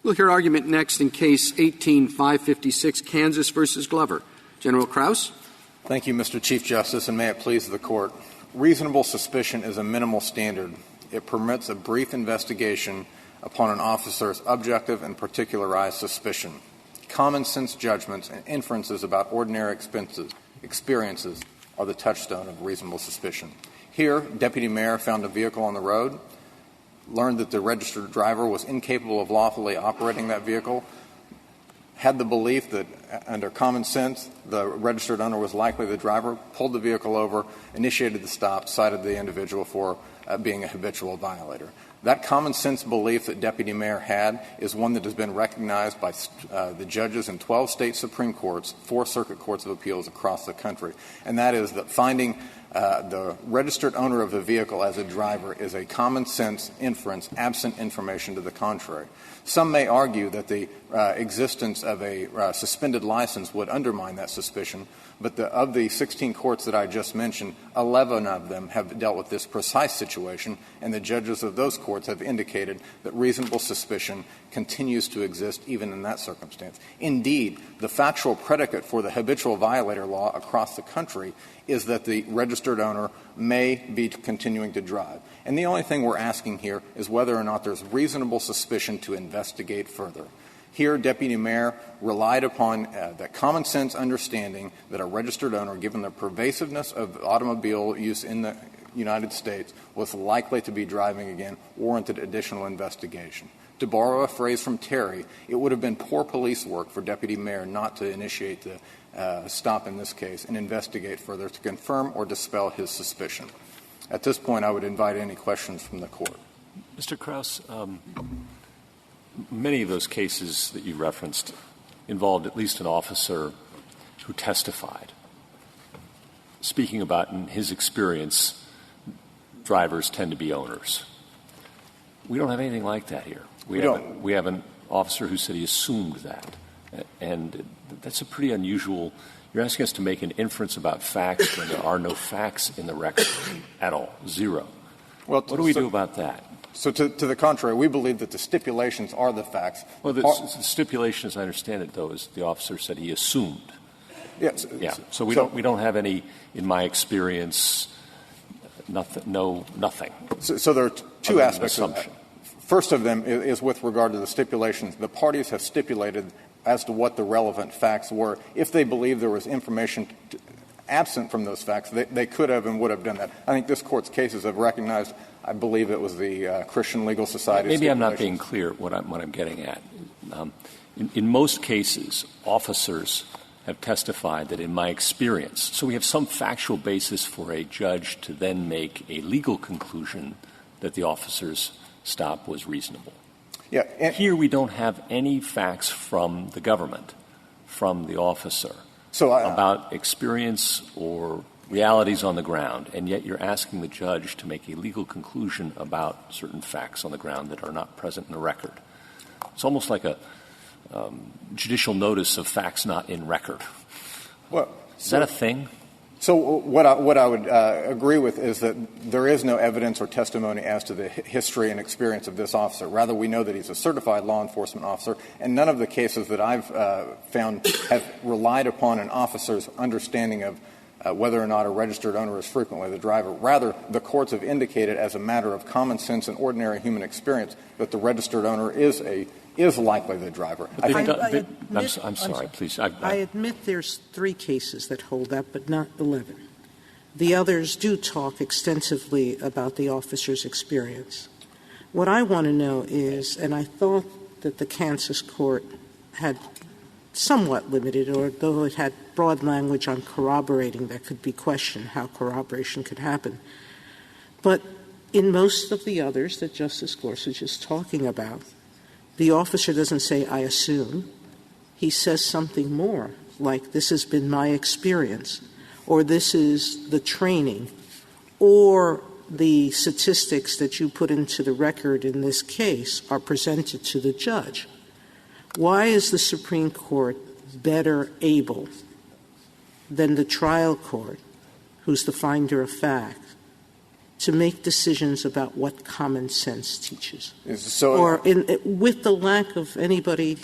We'll hear argument next in Case 18-556, Kansas versus Glover. General Kraus. Thank you, Mr. Chief Justice, and may it please the Court. Reasonable suspicion is a minimal standard. It permits a brief investigation upon an officer's objective and particularized suspicion. Common-sense judgments and inferences about ordinary experiences are the touchstone of reasonable suspicion. Here, Deputy Mayor found a vehicle on the road, learned that the registered driver was incapable of lawfully operating that vehicle, had the belief that, under common sense, the registered owner was likely the driver, pulled the vehicle over, initiated the stop, cited the individual for being a habitual violator. That common-sense belief that Deputy Mayor had is one that has been recognized by the judges in 12 state Supreme Courts, 4 circuit courts of appeals across the country, and that is that finding the registered owner of the vehicle as a driver is a common-sense inference, absent information to the contrary. Some may argue that the existence of a suspended license would undermine that suspicion, but of the 16 courts that I just mentioned, 11 of them have dealt with this precise situation, and the judges of those courts have indicated that reasonable suspicion continues to exist even in that circumstance. Indeed, the factual predicate for the habitual violator law across the country is that the registered owner may be continuing to drive. And the only thing we're asking here is whether or not there's reasonable suspicion to investigate further. Here, Deputy Mayor relied upon the common-sense understanding that a registered owner, given the pervasiveness of automobile use in the United States, was likely to be driving again, warranted additional investigation. To borrow a phrase from Terry, it would have been poor police work for Deputy Mayor not to initiate the stop in this case and investigate further to confirm or dispel his suspicion. At this point, I would invite any questions from the Court. Mr. Krause, many of those cases that you referenced involved at least an officer who testified, speaking about, in his experience, drivers tend to be owners. We don't have anything like that here. We have an officer who said he assumed that. And that's a pretty unusual. You're asking us to make an inference about facts when there are no facts in the record at all, zero. Well, what do we do about that? So to the contrary, we believe that the stipulations are the facts. Well, the stipulation, as I understand it, though, is the officer said he assumed. Yes. Yeah. So we don't have any, in my experience, nothing. So there are two aspects of that. First of them is with regard to the stipulations. The parties have stipulated as to what the relevant facts were. If they believe there was information absent from those facts, they could have and would have done that. I think this Court's cases have recognized, I believe it was the Christian Legal Society. Maybe I'm not being clear what I'm getting at. In most cases, officers have testified that in my experience, so we have some factual basis for a judge to then make a legal conclusion that the officer's stop was reasonable. Yeah, here we don't have any facts from the government, from the officer, about experience or realities on the ground, and yet you're asking the judge to make a legal conclusion about certain facts on the ground that are not present in the record. It's almost like a judicial notice of facts not in record. Well, is that a thing? So what I would agree with is that there is no evidence or testimony as to the history and experience of this officer. Rather, we know that he's a certified law enforcement officer, and none of the cases that I've found have relied upon an officer's understanding of whether or not a registered owner is frequently the driver. Rather, the courts have indicated as a matter of common sense and ordinary human experience that the registered owner is likely the driver. I'm sorry, please. I admit there's 3 cases that hold that, but not 11. The others do talk extensively about the officer's experience. What I want to know is, and I thought that the Kansas court had somewhat limited, although it had broad language on corroborating that could be questioned, how corroboration could happen. But in most of the others that Justice Gorsuch is talking about, the officer doesn't say, I assume. He says something more, like, this has been my experience, or this is the training, or the statistics that you put into the record in this case are presented to the judge. Why is the Supreme Court better able than the trial court, who's the finder of fact, to make decisions about what common sense teaches? So, Or with the lack of anybody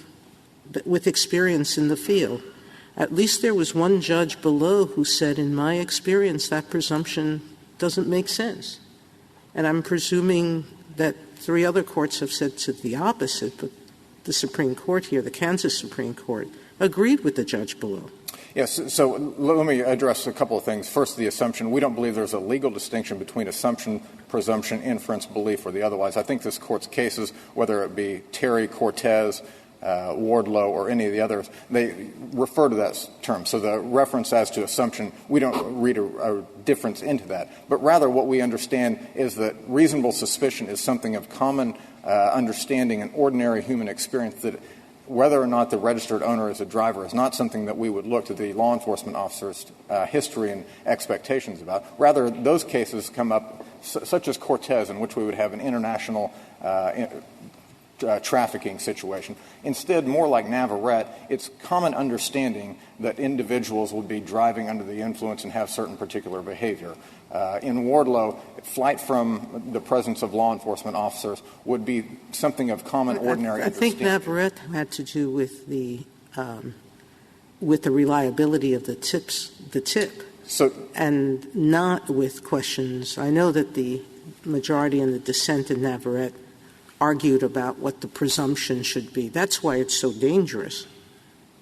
with experience in the field, at least there was one judge below who said, in my experience, that presumption doesn't make sense. And I'm presuming that 3 other courts have said to the opposite, but the Supreme Court here, the Kansas Supreme Court, agreed with the judge below. Yes. So let me address a couple of things. First, the assumption. We don't believe there's a legal distinction between assumption, presumption, inference, belief, or the otherwise. I think this Court's cases, whether it be Terry, Cortez, Wardlow, or any of the others, they refer to that term. So the reference as to assumption, we don't read a difference into that. But rather what we understand is that reasonable suspicion is something of common understanding and ordinary human experience, that whether or not the registered owner is a driver is not something that we would look to the law enforcement officer's history and expectations about. Rather, those cases come up, such as Cortez, in which we would have an international trafficking situation. Instead, more like Navarrete, it's common understanding that individuals would be driving under the influence and have certain particular behavior. In Wardlow, flight from the presence of law enforcement officers would be something of common, ordinary I think Navarrete had to do with the reliability of the tip, and not with questions. I know that the majority and the dissent in Navarrete argued about what the presumption should be. That's why it's so dangerous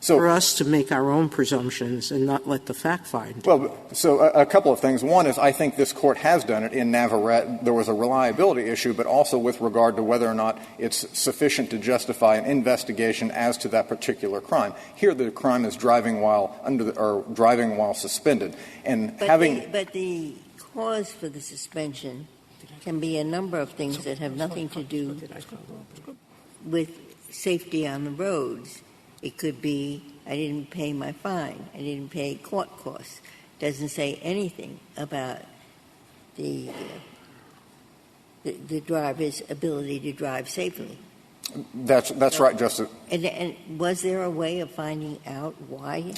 for us to make our own presumptions and not let the fact find. Well, so a couple of things. One is I think this Court has done it in Navarrete. There was a reliability issue, but also with regard to whether or not it's sufficient to justify an investigation as to that particular crime. Here, the crime is driving while driving while suspended, and but the cause for the suspension can be a number of things that have nothing to do with safety on the roads. It could be, I didn't pay my fine, I didn't pay court costs. Doesn't say anything about the driver's ability to drive safely. That's right, Justice. And was there a way of finding out why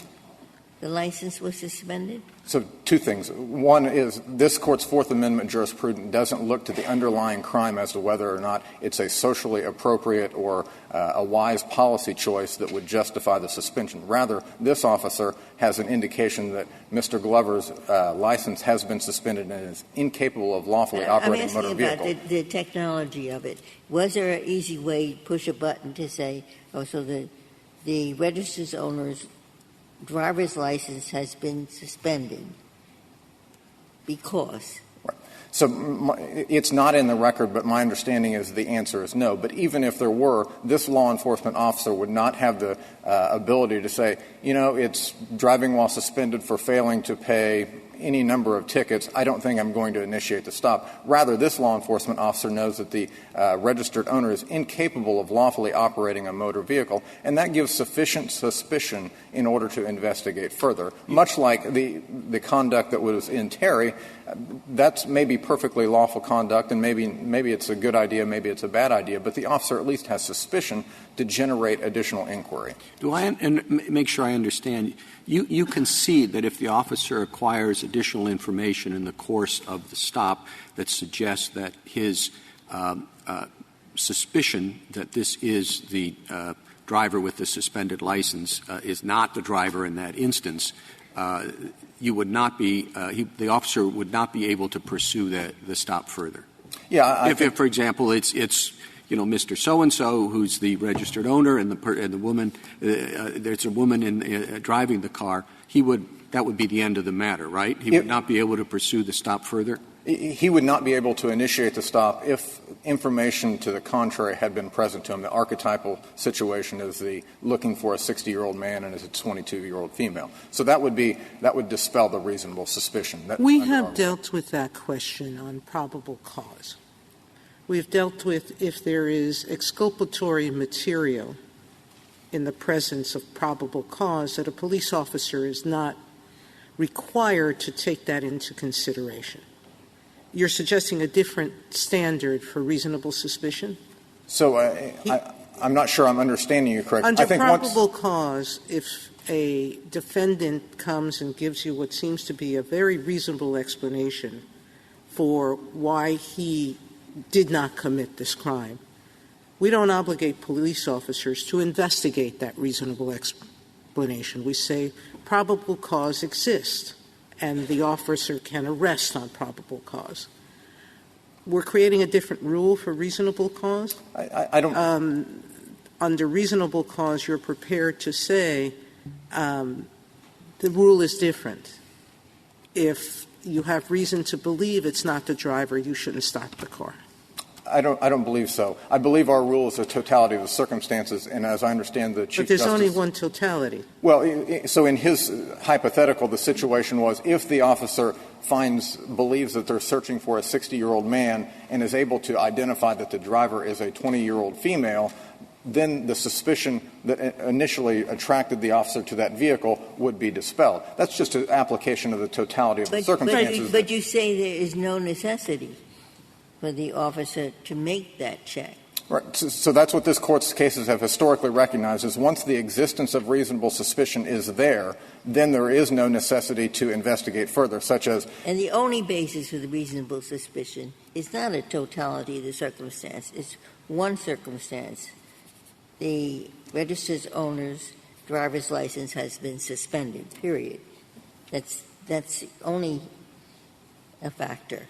the license was suspended? So 2 things. One is this Court's Fourth Amendment jurisprudence doesn't look to the underlying crime as to whether or not it's a socially appropriate or a wise policy choice that would justify the suspension. Rather, this officer has an indication that Mr. Glover's license has been suspended and is incapable of lawfully operating a motor vehicle. I'm asking about the technology of it. Was there an easy way to push a button to say, so the registered owner's driver's license has been suspended because? Right. So it's not in the record, but my understanding is the answer is no. But even if there were, this law enforcement officer would not have the ability to say, it's driving while suspended for failing to pay any number of tickets. I don't think I'm going to initiate the stop. Rather, this law enforcement officer knows that the registered owner is incapable of lawfully operating a motor vehicle, and that gives sufficient suspicion in order to investigate further. Much like the conduct that was in Terry, that's maybe perfectly lawful conduct, and maybe it's a good idea, maybe it's a bad idea, but the officer at least has suspicion to generate additional inquiry. And make sure I understand. You concede that if the officer acquires additional information in the course of the stop that suggests that his suspicion that this is the driver with the suspended license is not the driver in that instance, you would not be the officer would not be able to pursue the stop further. Yeah, if for example, it's Mr. So-and-so who's the registered owner and the woman, there's a woman driving the car, that would be the end of the matter, right? He would not be able to pursue the stop further? He would not be able to initiate the stop if information to the contrary had been present to him. The archetypal situation is the looking for a 60-year-old man and is a 22-year-old female. So that would dispel the reasonable suspicion. We have dealt with that question on probable cause. We've dealt with if there is exculpatory material in the presence of probable cause that a police officer is not required to take that into consideration. You're suggesting a different standard for reasonable suspicion? So I'm not sure I'm understanding you correctly. Under probable cause, if a defendant comes and gives you what seems to be a very reasonable explanation for why he did not commit this crime. We don't obligate police officers to investigate that reasonable explanation. We say probable cause exists, and the officer can arrest on probable cause. We're creating a different rule for reasonable cause? I don't... Under reasonable cause, you're prepared to say the rule is different. If you have reason to believe it's not the driver, you shouldn't stop the car. I don't believe so. I believe our rule is a totality of the circumstances, and as I understand the Chief Justice... But there's only one totality. Well, so in his hypothetical, the situation was if the officer believes that they're searching for a 60-year-old man and is able to identify that the driver is a 20-year-old female, then the suspicion that initially attracted the officer to that vehicle would be dispelled. That's just an application of the totality of the circumstances. But you say there is no necessity for the officer to make that check. Right. So that's what this Court's cases have historically recognized, is once the existence of reasonable suspicion is there, then there is no necessity to investigate further, such as... And the only basis for the reasonable suspicion is not a totality of the circumstance. It's one circumstance. The registered owner's driver's license has been suspended, period. That's only a factor.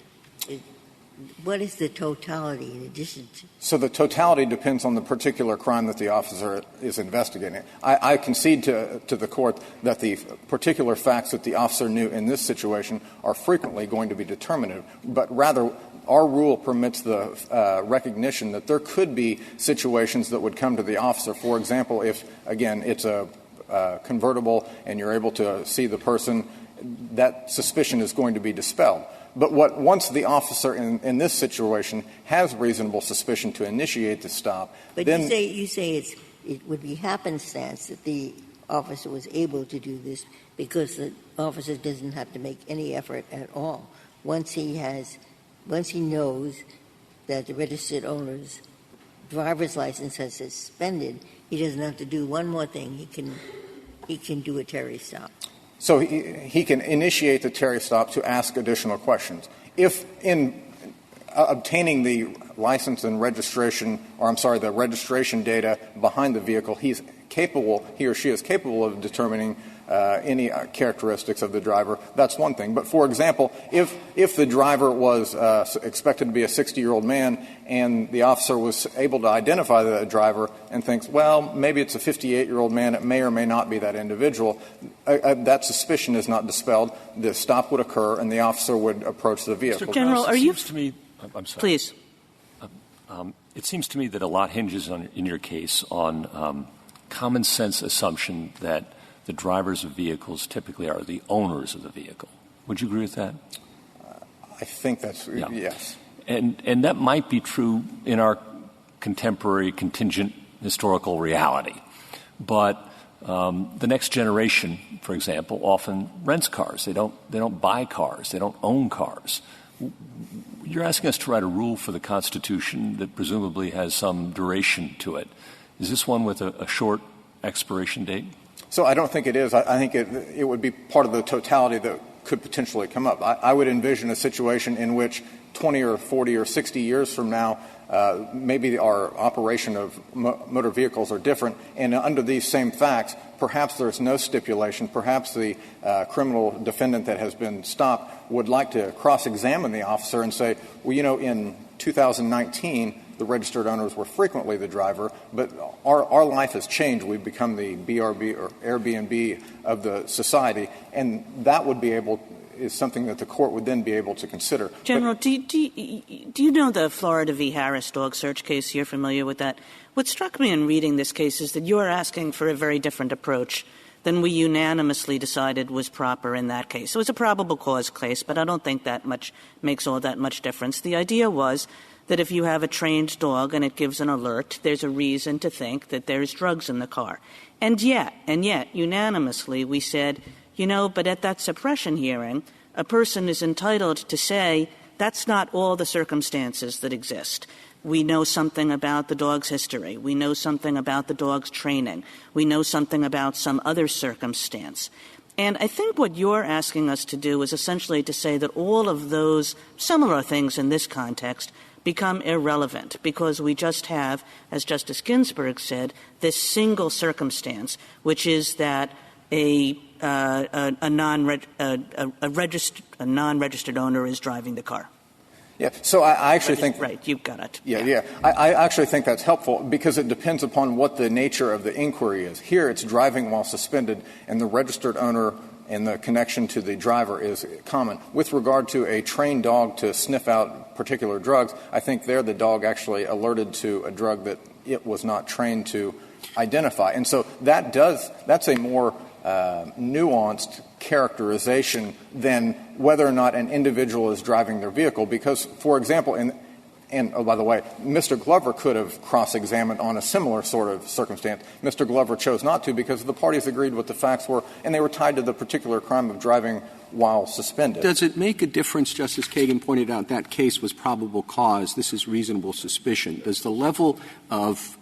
What is the totality in addition to? So the totality depends on the particular crime that the officer is investigating. I concede to the Court that the particular facts that the officer knew in this situation are frequently going to be determinative, but rather our rule permits the recognition that there could be situations that would come to the officer. For example, if, again, it's a convertible and you're able to see the person, that suspicion is going to be dispelled. But once the officer in this situation has reasonable suspicion to initiate the stop, but then... you say it would be happenstance that the officer was able to do this because the officer doesn't have to make any effort at all. Once he knows that the registered owner's driver's license has suspended, he doesn't have to do one more thing. He can do a Terry stop. So he can initiate the Terry stop to ask additional questions. If in obtaining the license and registration, the registration data behind the vehicle, he or she is capable of determining any characteristics of the driver, that's one thing. But, for example, if the driver was expected to be a 60-year-old man and the officer was able to identify the driver and thinks, well, maybe it's a 58-year-old man, it may or may not be that individual, that suspicion is not dispelled. The stop would occur and the officer would approach the vehicle. Mr. General, are you... I'm sorry. Please. It seems to me that a lot hinges in your case on common sense assumption that the drivers of vehicles typically are the owners of the vehicle. Would you agree with that? I think that's yes. And that might be true in our contemporary contingent historical reality. But the next generation, for example, often rents cars. They don't buy cars. They don't own cars. You're asking us to write a rule for the Constitution that presumably has some duration to it. Is this one with a short expiration date? So I don't think it is. I think it would be part of the totality that could potentially come up. I would envision a situation in which 20 or 40 or 60 years from now, maybe our operation of motor vehicles are different, and under these same facts, perhaps there's no stipulation. Perhaps the criminal defendant that has been stopped would like to cross-examine the officer and say, well, in 2019, the registered owners were frequently the driver, but our life has changed. We've become the BRB or Airbnb of the society, and that is something that the court would then be able to consider. General, do you know the Florida v. Harris dog search case? You're familiar with that? What struck me in reading this case is that you're asking for a very different approach than we unanimously decided was proper in that case. It was a probable cause case, but I don't think that makes all that much difference. The idea was that if you have a trained dog and it gives an alert, there's a reason to think that there's drugs in the car. And yet, unanimously, we said, but at that suppression hearing, a person is entitled to say, that's not all the circumstances that exist. We know something about the dog's history. We know something about the dog's training. We know something about some other circumstance. And I think what you're asking us to do is essentially to say that all of those similar things in this context become irrelevant because we just have, as Justice Ginsburg said, this single circumstance, which is that a non-registered owner is driving the car. Yeah. So I actually think right. You've got it. Yeah. I actually think that's helpful because it depends upon what the nature of the inquiry is. Here, it's driving while suspended, and the registered owner and the connection to the driver is common. With regard to a trained dog to sniff out particular drugs, I think there the dog actually alerted to a drug that it was not trained to identify. And so that's a more nuanced characterization than whether or not an individual is driving their vehicle. Because, for example, by the way, Mr. Glover could have cross-examined on a similar sort of circumstance. Mr. Glover chose not to because the parties agreed what the facts were, and they were tied to the particular crime of driving while suspended. Does it make a difference, Justice Kagan pointed out, that case was probable cause, this is reasonable suspicion. Does the level of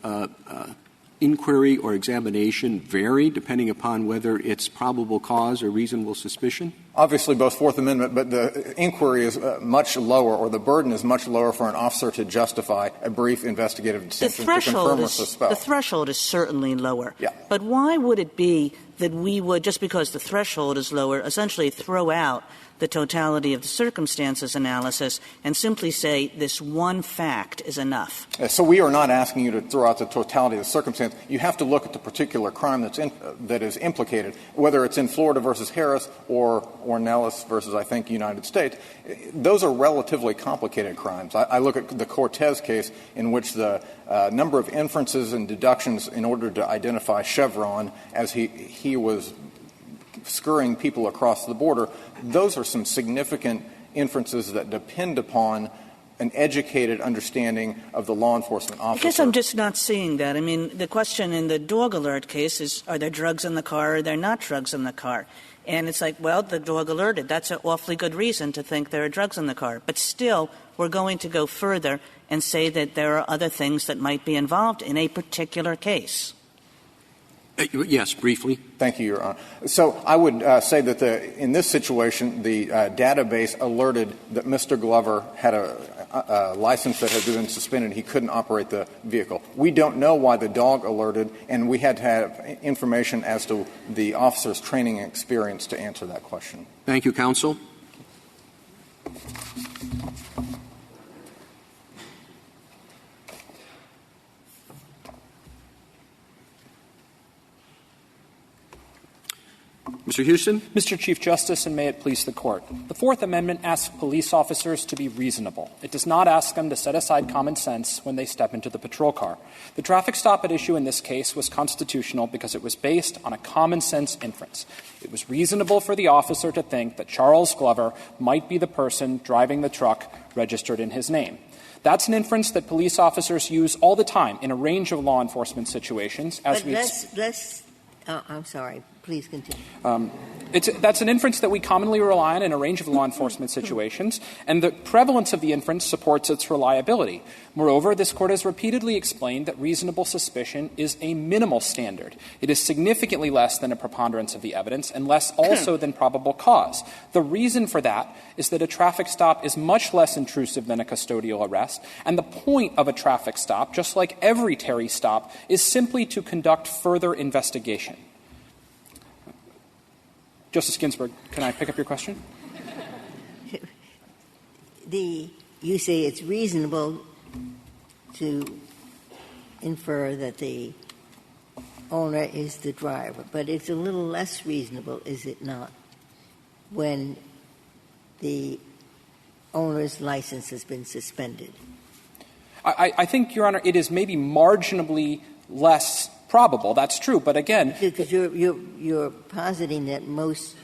inquiry or examination vary depending upon whether it's probable cause or reasonable suspicion? Obviously, both Fourth Amendment, but the inquiry is much lower, or the burden is much lower for an officer to justify a brief investigative detention to confirm or suspect. The threshold is certainly lower. Yeah. But why would it be that we would, just because the threshold is lower, essentially throw out the totality of the circumstances analysis and simply say this one fact is enough? So we are not asking you to throw out the totality of the circumstance. You have to look at the particular crime that is implicated, whether it's in Florida versus Harris or Nellis versus, I think, United States. Those are relatively complicated crimes. I look at the Cortez case in which the number of inferences and deductions in order to identify Chevron as he was scurrying people across the border. Those are some significant inferences that depend upon an educated understanding of the law enforcement officer. I guess I'm just not seeing that. I mean, the question in the dog alert case is, are there drugs in the car or are there not drugs in the car? And it's like, well, the dog alerted. That's an awfully good reason to think there are drugs in the car. But still, we're going to go further and say that there are other things that might be involved in a particular case. Yes, briefly. Thank you, Your Honor. So I would say that in this situation, the database alerted that Mr. Glover had a license that had been suspended. He couldn't operate the vehicle. We don't know why the dog alerted, and we had to have information as to the officer's training and experience to answer that question. Thank you, counsel. Mr. Houston. Mr. Chief Justice, and may it please the Court. The Fourth Amendment asks police officers to be reasonable. It does not ask them to set aside common sense when they step into the patrol car. The traffic stop at issue in this case was constitutional because it was based on a common sense inference. It was reasonable for the officer to think that Charles Glover might be the person driving the truck registered in his name. That's an inference that police officers use all the time in a range of law enforcement situations. I'm sorry. Please continue. That's an inference that we commonly rely on in a range of law enforcement situations, and the prevalence of the inference supports its reliability. Moreover, this Court has repeatedly explained that reasonable suspicion is a minimal standard. It is significantly less than a preponderance of the evidence and less also than probable cause. The reason for that is that a traffic stop is much less intrusive than a custodial arrest, and the point of a traffic stop, just like every Terry stop, is simply to conduct further investigation. Justice Ginsburg, can I pick up your question? You say it's reasonable to infer that the owner is the driver, but it's a little less reasonable, is it not, when the owner's license has been suspended? I think, Your Honor, it is maybe marginally less probable. That's true. But again, because you're positing that most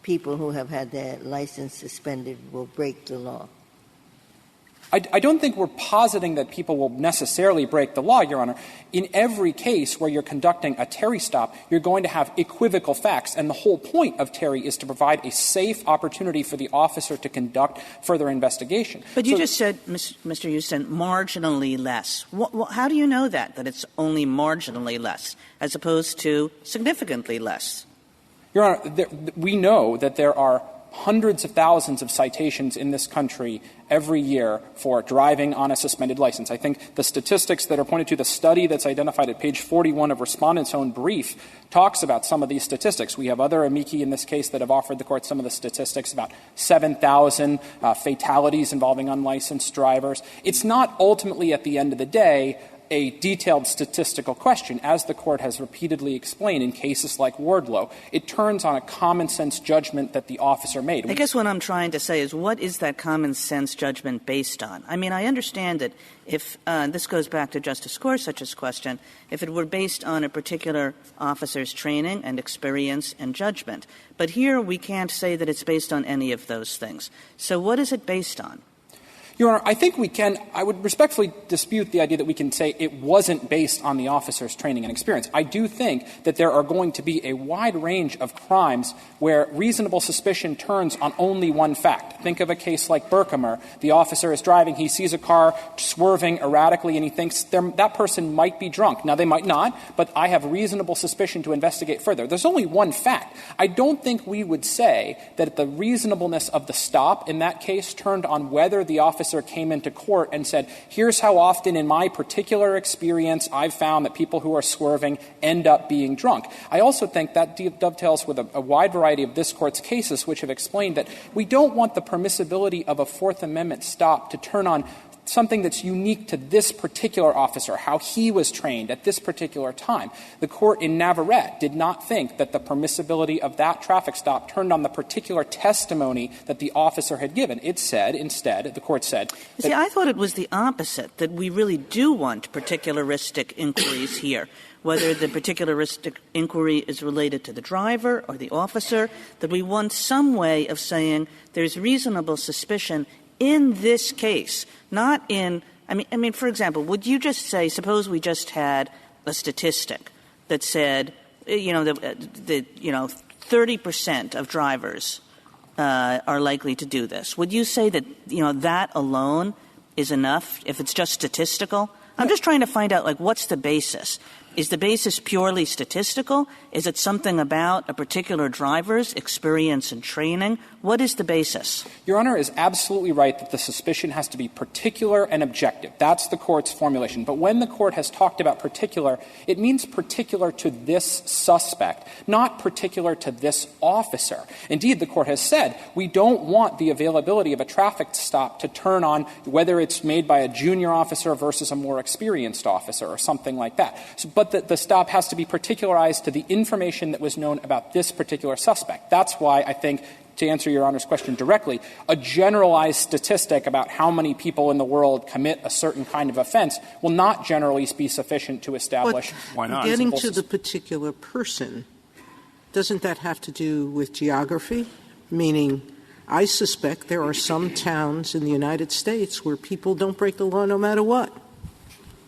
people who have had their license suspended will break the law. I don't think we're positing that people will necessarily break the law, Your Honor. In every case where you're conducting a Terry stop, you're going to have equivocal facts, and the whole point of Terry is to provide a safe opportunity for the officer to conduct further investigation. But you just said, Mr. Houston, marginally less. How do you know that it's only marginally less, as opposed to significantly less? Your Honor, we know that there are hundreds of thousands of citations in this country every year for driving on a suspended license. I think the statistics that are pointed to, the study that's identified at page 41 of Respondent's own brief, talks about some of these statistics. We have other amici in this case that have offered the Court some of the statistics about 7,000 fatalities involving unlicensed drivers. It's not ultimately, at the end of the day, a detailed statistical question. As the Court has repeatedly explained in cases like Wardlow, it turns on a common-sense judgment that the officer made. I guess what I'm trying to say is, what is that common-sense judgment based on? I mean, I understand that if this goes back to Justice Gorsuch's question, if it were based on a particular officer's training and experience and judgment. But here we can't say that it's based on any of those things. So what is it based on? Your Honor, I think we can – I would respectfully dispute the idea that we can say it wasn't based on the officer's training and experience. I do think that there are going to be a wide range of crimes where reasonable suspicion turns on only one fact. Think of a case like Berkemer. The officer is driving, he sees a car swerving erratically, and he thinks that person might be drunk. Now, they might not, but I have reasonable suspicion to investigate further. There's only one fact. I don't think we would say that the reasonableness of the stop in that case turned on whether the officer came into court and said, here's how often in my particular experience I've found that people who are swerving end up being drunk. I also think that dovetails with a wide variety of this Court's cases which have explained that we don't want the permissibility of a Fourth Amendment stop to turn on something that's unique to this particular officer, how he was trained at this particular time. The Court in Navarrete did not think that the permissibility of that traffic stop turned on the particular testimony that the officer had given. It said, instead, the Court said — See, I thought it was the opposite, that we really do want particularistic inquiries here, whether the particularistic inquiry is related to the driver or the officer, that we want some way of saying there's reasonable suspicion in this case, not in — I mean, for example, would you just say, suppose we just had a statistic that said, 30% of drivers are likely to do this. Would you say that, that alone is enough if it's just statistical? I'm just trying to find out, what's the basis? Is the basis purely statistical? Is it something about a particular driver's experience and training? What is the basis? Your Honor is absolutely right that the suspicion has to be particular and objective. That's the Court's formulation. But when the Court has talked about particular, it means particular to this suspect, not particular to this officer. Indeed, the Court has said we don't want the availability of a traffic stop to turn on whether it's made by a junior officer versus a more experienced officer or something like that. But the stop has to be particularized to the information that was known about this particular suspect. That's why I think, to answer Your Honor's question directly, a generalized statistic about how many people in the world commit a certain kind of offense will not generally be sufficient to establish. Why not? Getting to the particular person, doesn't that have to do with geography? Meaning, I suspect there are some towns in the United States where people don't break the law no matter what.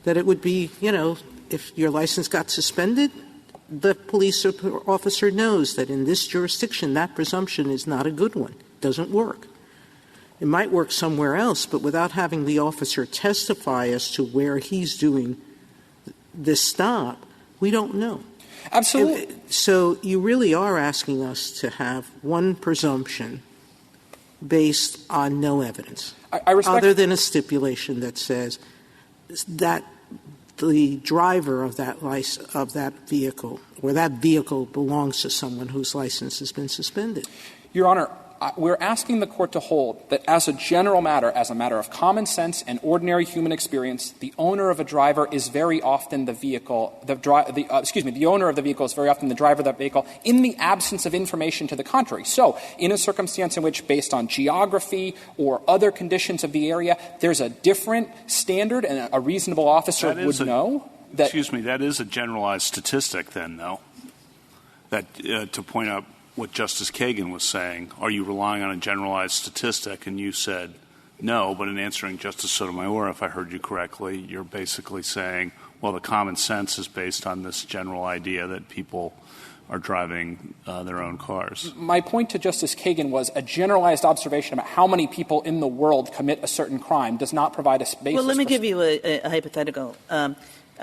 That it would be, if your license got suspended, the police officer knows that in this jurisdiction that presumption is not a good one. It doesn't work. It might work somewhere else, but without having the officer testify as to where he's doing this stop, we don't know. Absolutely. So you really are asking us to have one presumption based on no evidence, other than a stipulation that says that the driver of that vehicle or that vehicle belongs to someone whose license has been suspended. Your Honor, we're asking the Court to hold that as a general matter, as a matter of common sense and ordinary human experience, the owner of a driver is very often the vehicle, the owner of the vehicle is very often the driver of that vehicle in the absence of information to the contrary. So in a circumstance in which, based on geography or other conditions of the area, there's a different standard and a reasonable officer would know that. That is a generalized statistic then, though, that to point out what Justice Kagan was saying, are you relying on a generalized statistic? And you said no, but in answering Justice Sotomayor, if I heard you correctly, you're basically saying, well, the common sense is based on this general idea that people are driving their own cars. My point to Justice Kagan was a generalized observation about how many people in the world commit a certain crime does not provide a basis. Well, let me give you a hypothetical.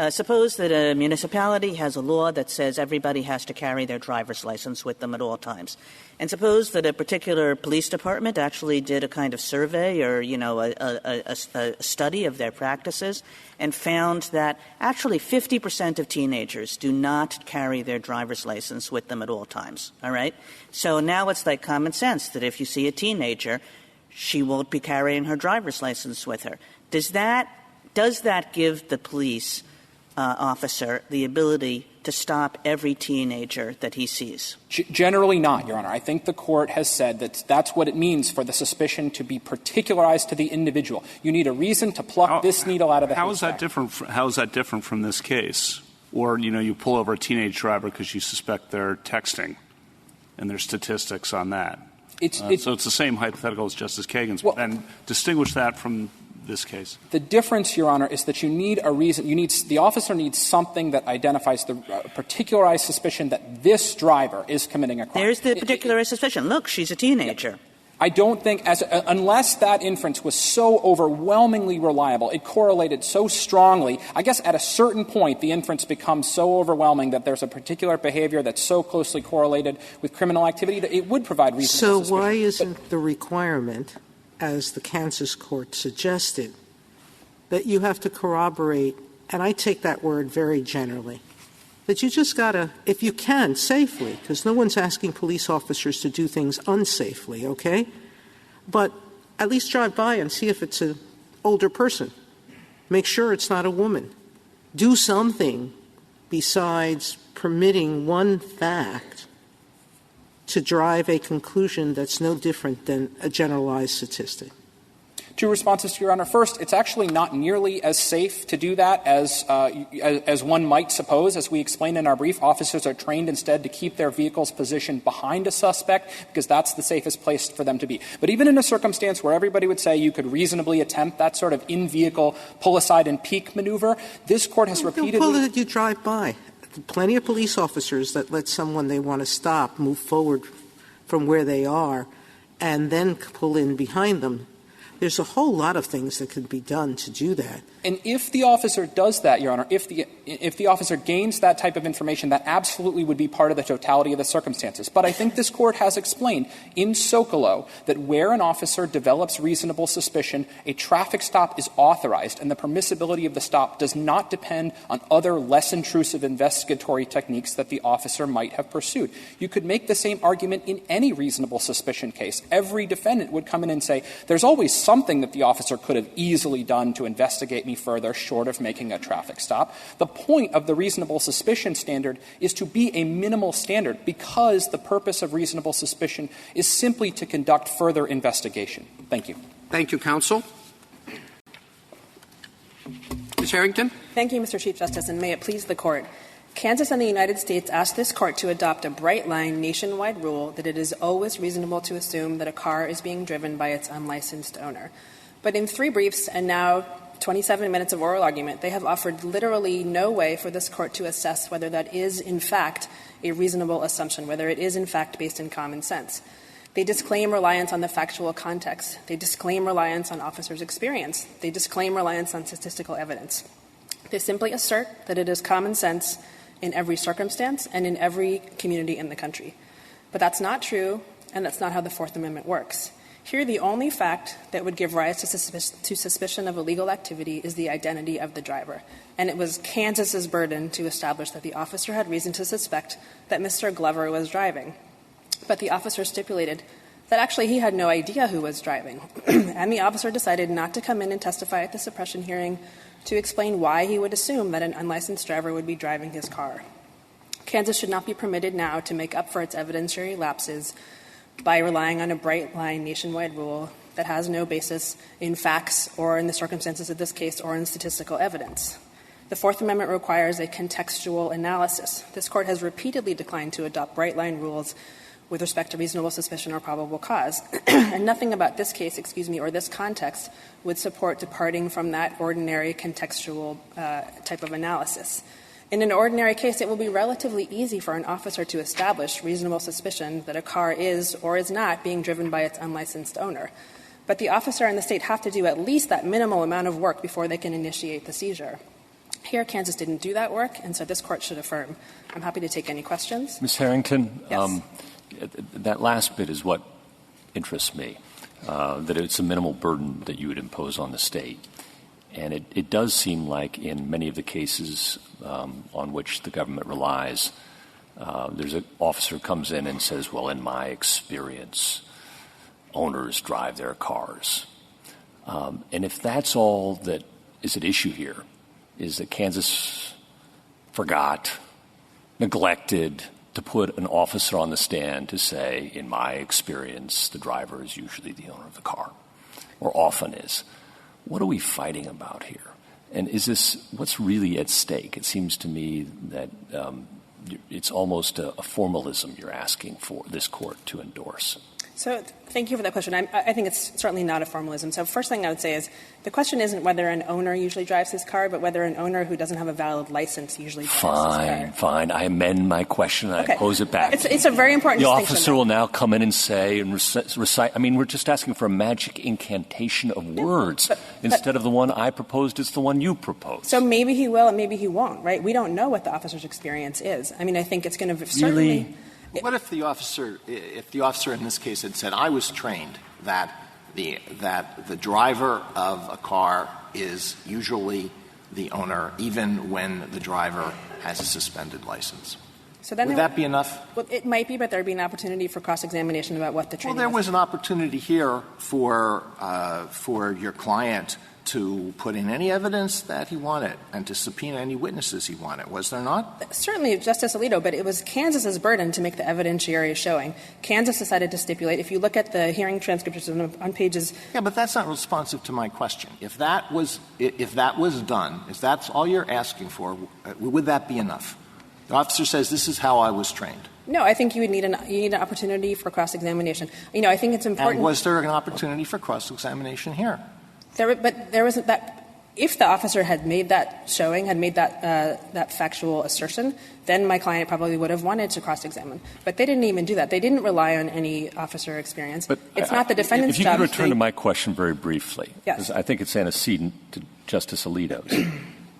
Suppose that a municipality has a law that says everybody has to carry their driver's license with them at all times. And suppose that a particular police department actually did a kind of survey or, a study of their practices and found that actually 50% of teenagers do not carry their driver's license with them at all times. All right? So now it's like common sense that if you see a teenager, she won't be carrying her driver's license with her. Does that give the police officer the ability to stop every teenager that he sees? Generally not, Your Honor. I think the court has said that that's what it means for the suspicion to be particularized to the individual. You need a reason to pluck this needle out of the haystack. How is that different from this case? Or, you pull over a teenage driver because you suspect they're texting, and there's statistics on that. So it's the same hypothetical as Justice Kagan's, and distinguish that from this case. The difference, Your Honor, is that you need a reason. The officer needs something that identifies the particularized suspicion that this driver is committing a crime. There's the particularized suspicion. Look, she's a teenager. Yeah. I don't think, unless that inference was so overwhelmingly reliable, it correlated so strongly, I guess at a certain point the inference becomes so overwhelming that there's a particular behavior that's so closely correlated with criminal activity that it would provide reasonable suspicion. So why isn't the requirement, as the Kansas court suggested, that you have to corroborate, and I take that word very generally, that you just got to, if you can, safely, because no one's asking police officers to do things unsafely, okay? But at least drive by and see if it's an older person. Make sure it's not a woman. Do something besides permitting one fact to drive a conclusion that's no different than a generalized statistic. Two responses to Your Honor. First, it's actually not nearly as safe to do that as one might suppose. As we explained in our brief, officers are trained instead to keep their vehicles positioned behind a suspect because that's the safest place for them to be. But even in a circumstance where everybody would say you could reasonably attempt that sort of in-vehicle pull-aside and peek maneuver, this court has repeatedly— Pull it, you drive by. Plenty of police officers that let someone they want to stop move forward from where they are and then pull in behind them. There's a whole lot of things that could be done to do that. And if the officer does that, Your Honor, if the officer gains that type of information, that absolutely would be part of the totality of the circumstances. But I think this court has explained in Socolow that where an officer develops reasonable suspicion, a traffic stop is authorized, and the permissibility of the stop does not depend on other less intrusive investigatory techniques that the officer might have pursued. You could make the same argument in any reasonable suspicion case. Every defendant would come in and say, there's always something that the officer could have easily done to investigate me further short of making a traffic stop. The point of the reasonable suspicion standard is to be a minimal standard because the purpose of reasonable suspicion is simply to conduct further investigation. Thank you. Thank you, counsel. Ms. Harrington. Thank you, Mr. Chief Justice, and may it please the Court. Kansas and the United States asked this Court to adopt a bright-line nationwide rule that it is always reasonable to assume that a car is being driven by its unlicensed owner. But in 3 briefs and now 27 minutes of oral argument, they have offered literally no way for this Court to assess whether that is, in fact, a reasonable assumption, whether it is, in fact, based in common sense. They disclaim reliance on the factual context. They disclaim reliance on officers' experience. They disclaim reliance on statistical evidence. They simply assert that it is common sense in every circumstance and in every community in the country. But that's not true, and that's not how the Fourth Amendment works. Here, the only fact that would give rise to suspicion of illegal activity is the identity of the driver. And it was Kansas's burden to establish that the officer had reason to suspect that Mr. Glover was driving. But the officer stipulated that actually he had no idea who was driving. And the officer decided not to come in and testify at the suppression hearing to explain why he would assume that an unlicensed driver would be driving his car. Kansas should not be permitted now to make up for its evidentiary lapses by relying on a bright-line nationwide rule that has no basis in facts or in the circumstances of this case or in statistical evidence. The Fourth Amendment requires a contextual analysis. This Court has repeatedly declined to adopt bright-line rules with respect to reasonable suspicion or probable cause. And nothing about this case, or this context would support departing from that ordinary contextual type of analysis. In an ordinary case, it will be relatively easy for an officer to establish reasonable suspicion that a car is or is not being driven by its unlicensed owner. But the officer and the state have to do at least that minimal amount of work before they can initiate the seizure. Here, Kansas didn't do that work, and so this Court should affirm. I'm happy to take any questions. Ms. Harrington, Yes. That last bit is what interests me, that it's a minimal burden that you would impose on the state. And it does seem like in many of the cases on which the government relies, there's an officer who comes in and says, well, in my experience, owners drive their cars. And if that's all that is at issue here, is that Kansas forgot, neglected to put an officer on the stand to say, in my experience, the driver is usually the owner of the car, or often is. What are we fighting about here? And is this what's really at stake? It seems to me that it's almost a formalism you're asking for this Court to endorse. So thank you for that question. I think it's certainly not a formalism. So first thing I would say is the question isn't whether an owner usually drives his car, but whether an owner who doesn't have a valid license usually drives his car. Fine. I amend my question and I pose it back. It's a very important distinction. The officer will now come in and say and recite. I mean, we're just asking for a magic incantation of words instead of the one I proposed. It's the one you proposed. So maybe he will and maybe he won't, right? We don't know what the officer's experience is. I mean, I think it's going to certainly... Really? What if the officer in this case had said, I was trained that the driver of a car is usually the owner, even when the driver has a suspended license? So then would that be enough? Well, it might be, but there would be an opportunity for cross-examination about what the training Well, there was is. an opportunity here for your client to put in any evidence that he wanted and to subpoena any witnesses he wanted. Was there not? Certainly, Justice Alito, but it was Kansas's burden to make the evidentiary showing. Kansas decided to stipulate. If you look at the hearing transcripts on pages... Yeah, but that's not responsive to my question. If that was done, if that's all you're asking for, would that be enough? The officer says, this is how I was trained. No, I think you would need an opportunity for cross-examination. I think it's important... And was there an opportunity for cross-examination here? But there wasn't that. If the officer had made that showing, had made that factual assertion, then my client probably would have wanted to cross-examine. But they didn't even do that. They didn't rely on any officer experience. But it's not the defendant's job. If you could return to my question very briefly, yes. Because I think it's antecedent to Justice Alito's.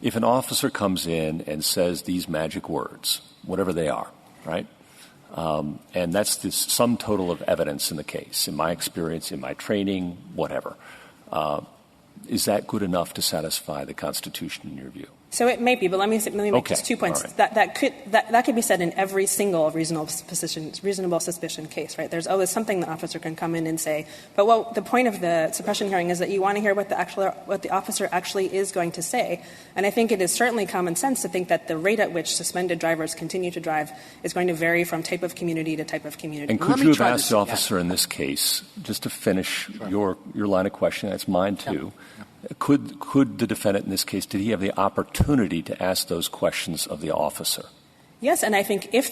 If an officer comes in and says these magic words, whatever they are, right, and that's the sum total of evidence in the case, in my experience, in my training, whatever, is that good enough to satisfy the Constitution in your view? So it may be, but let me make just 2 points. Right. That could be said in every single reasonable suspicion case, right? There's always something the officer can come in and say. But the point of the suppression hearing is that you want to hear what the officer actually is going to say. And I think it is certainly common sense to think that the rate at which suspended drivers continue to drive is going to vary from type of community to type of community. And could you have asked the officer in this case, just to finish your line of questioning, that's mine too, Could the defendant in this case, did he have the opportunity to ask those questions of the officer? Yes, and I think if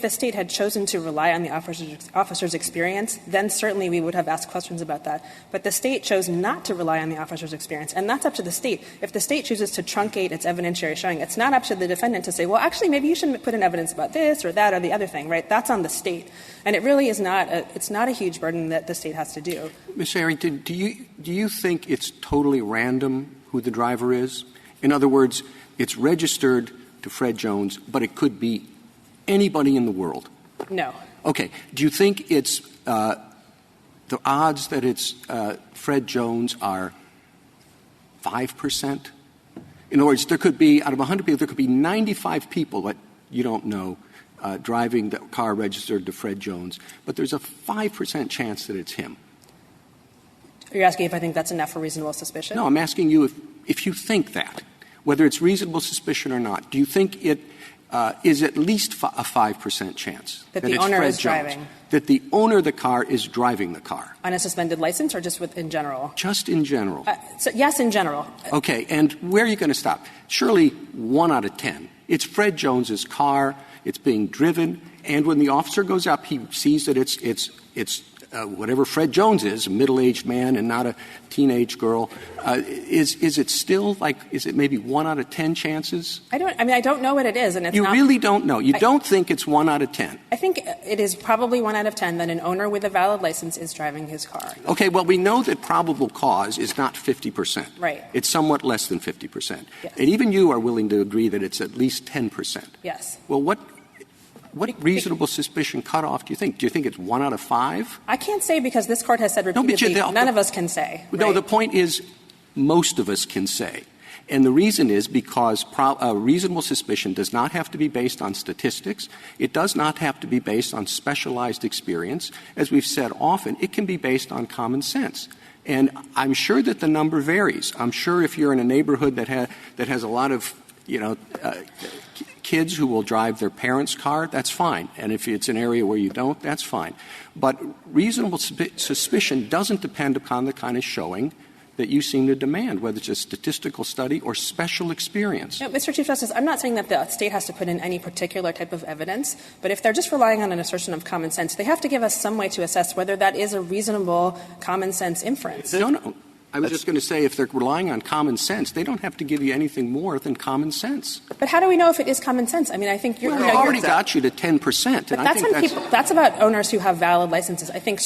the state had chosen to rely on the officer's experience, then certainly we would have asked questions about that. But the state chose not to rely on the officer's experience, and that's up to the state. If the state chooses to truncate its evidentiary showing, it's not up to the defendant to say, well, actually, maybe you shouldn't put in evidence about this or that or the other thing, right? That's on the state. And it really is not it's not a huge burden that the state has to do. Ms. Harrington, do you think it's totally random who the driver is? In other words, it's registered to Fred Jones, but it could be anybody in the world? No. Okay. Do you think it's the odds that it's Fred Jones are 5%? In other words, there could be, out of 100 people, there could be 95 people that you don't know driving the car registered to Fred Jones, but there's a 5% chance that it's him. Are you asking if I think that's enough for reasonable suspicion? No, I'm asking you if you think that, whether it's reasonable suspicion or not. Do you think it is at least a 5% chance that the the owner Fred is Jones, driving? That the owner of the car is driving the car? On a suspended license or just in general? Just in general. So yes, in general. Okay. And where are you going to stop? Surely 1 out of 10. It's Fred Jones's car. It's being driven. And when the officer goes up, he sees that it's whatever Fred Jones is, a middle-aged man and not a teenage girl, is it still is it maybe 1 out of 10 chances? I don't know what it is, and it's you not. You really don't know. You don't think it's 1 out of 10. I think it is probably 1 out of 10 that an owner with a valid license is driving his car. Okay, well, we know that probable cause is not 50%. Right. It's somewhat less than 50%. Yes. And even you are willing to agree that it's at least 10%. Yes. Well, what reasonable suspicion cutoff do you think? Do you think it's 1 out of 5? I can't say because this Court has said repeatedly none of us can say. No, right? the point is most of us can say. And the reason is because reasonable suspicion does not have to be based on statistics. It does not have to be based on specialized experience. As we've said often, it can be based on common sense. And I'm sure that the number varies. I'm sure if you're in a neighborhood that has a lot of, kids who will drive their parents' car, that's fine. And if it's an area where you don't, that's fine. But reasonable suspicion doesn't depend upon the kind of showing that you seem to demand, whether it's a statistical study or special experience. No, Mr. Chief Justice, I'm not saying that the state has to put in any particular type of evidence, but if they're just relying on an assertion of common sense, they have to give us some way to assess whether that is a reasonable common sense inference. No. I was just going to say, if they're relying on common sense, they don't have to give you anything more than common sense. But how do we know if it is common sense? I mean, I think you're already got you to 10%. But that's about owners who have valid licenses. I think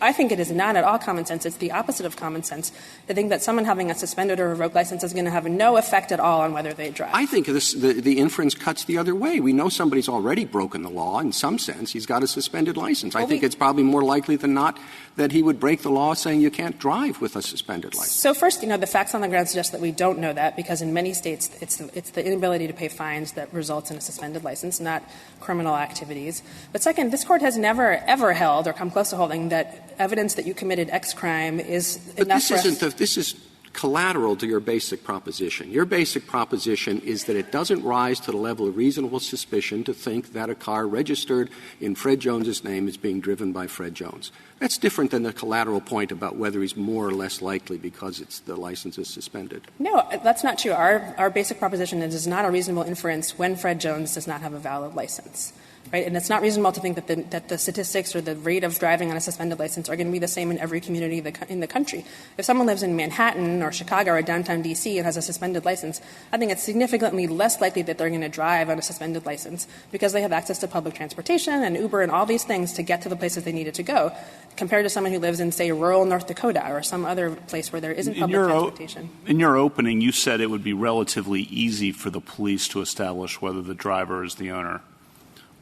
I think it is not at all common sense. It's the opposite of common sense. I think that someone having a suspended or revoked license is going to have no effect at all on whether they drive. I think the inference cuts the other way. We know somebody's already broken the law in some sense. He's got a suspended license. I think it's probably more likely than not that he would break the law saying you can't drive with a suspended license. So first, the facts on the ground suggest that we don't know that because in many states it's the inability to pay fines that results in a suspended license, not criminal activities. But second, this Court has never, ever held or come close to holding that evidence that you committed X crime is enough for us. This is collateral to your basic proposition. Your basic proposition is that it doesn't rise to the level of reasonable suspicion to think that a car registered in Fred Jones's name is being driven by Fred Jones. That's different than the collateral point about whether he's more or less likely because the license is suspended. No, that's not true. Our basic proposition is it's not a reasonable inference when Fred Jones does not have a valid license. Right? And it's not reasonable to think that the statistics or the rate of driving on a suspended license are going to be the same in every community in the country. If someone lives in Manhattan or Chicago or downtown D.C. and has a suspended license, I think it's significantly less likely that they're going to drive on a suspended license because they have access to public transportation and Uber and all these things to get to the places they needed to go, compared to someone who lives in, say, rural North Dakota or some other place where there isn't public transportation. In your opening, you said it would be relatively easy for the police to establish whether the driver is the owner.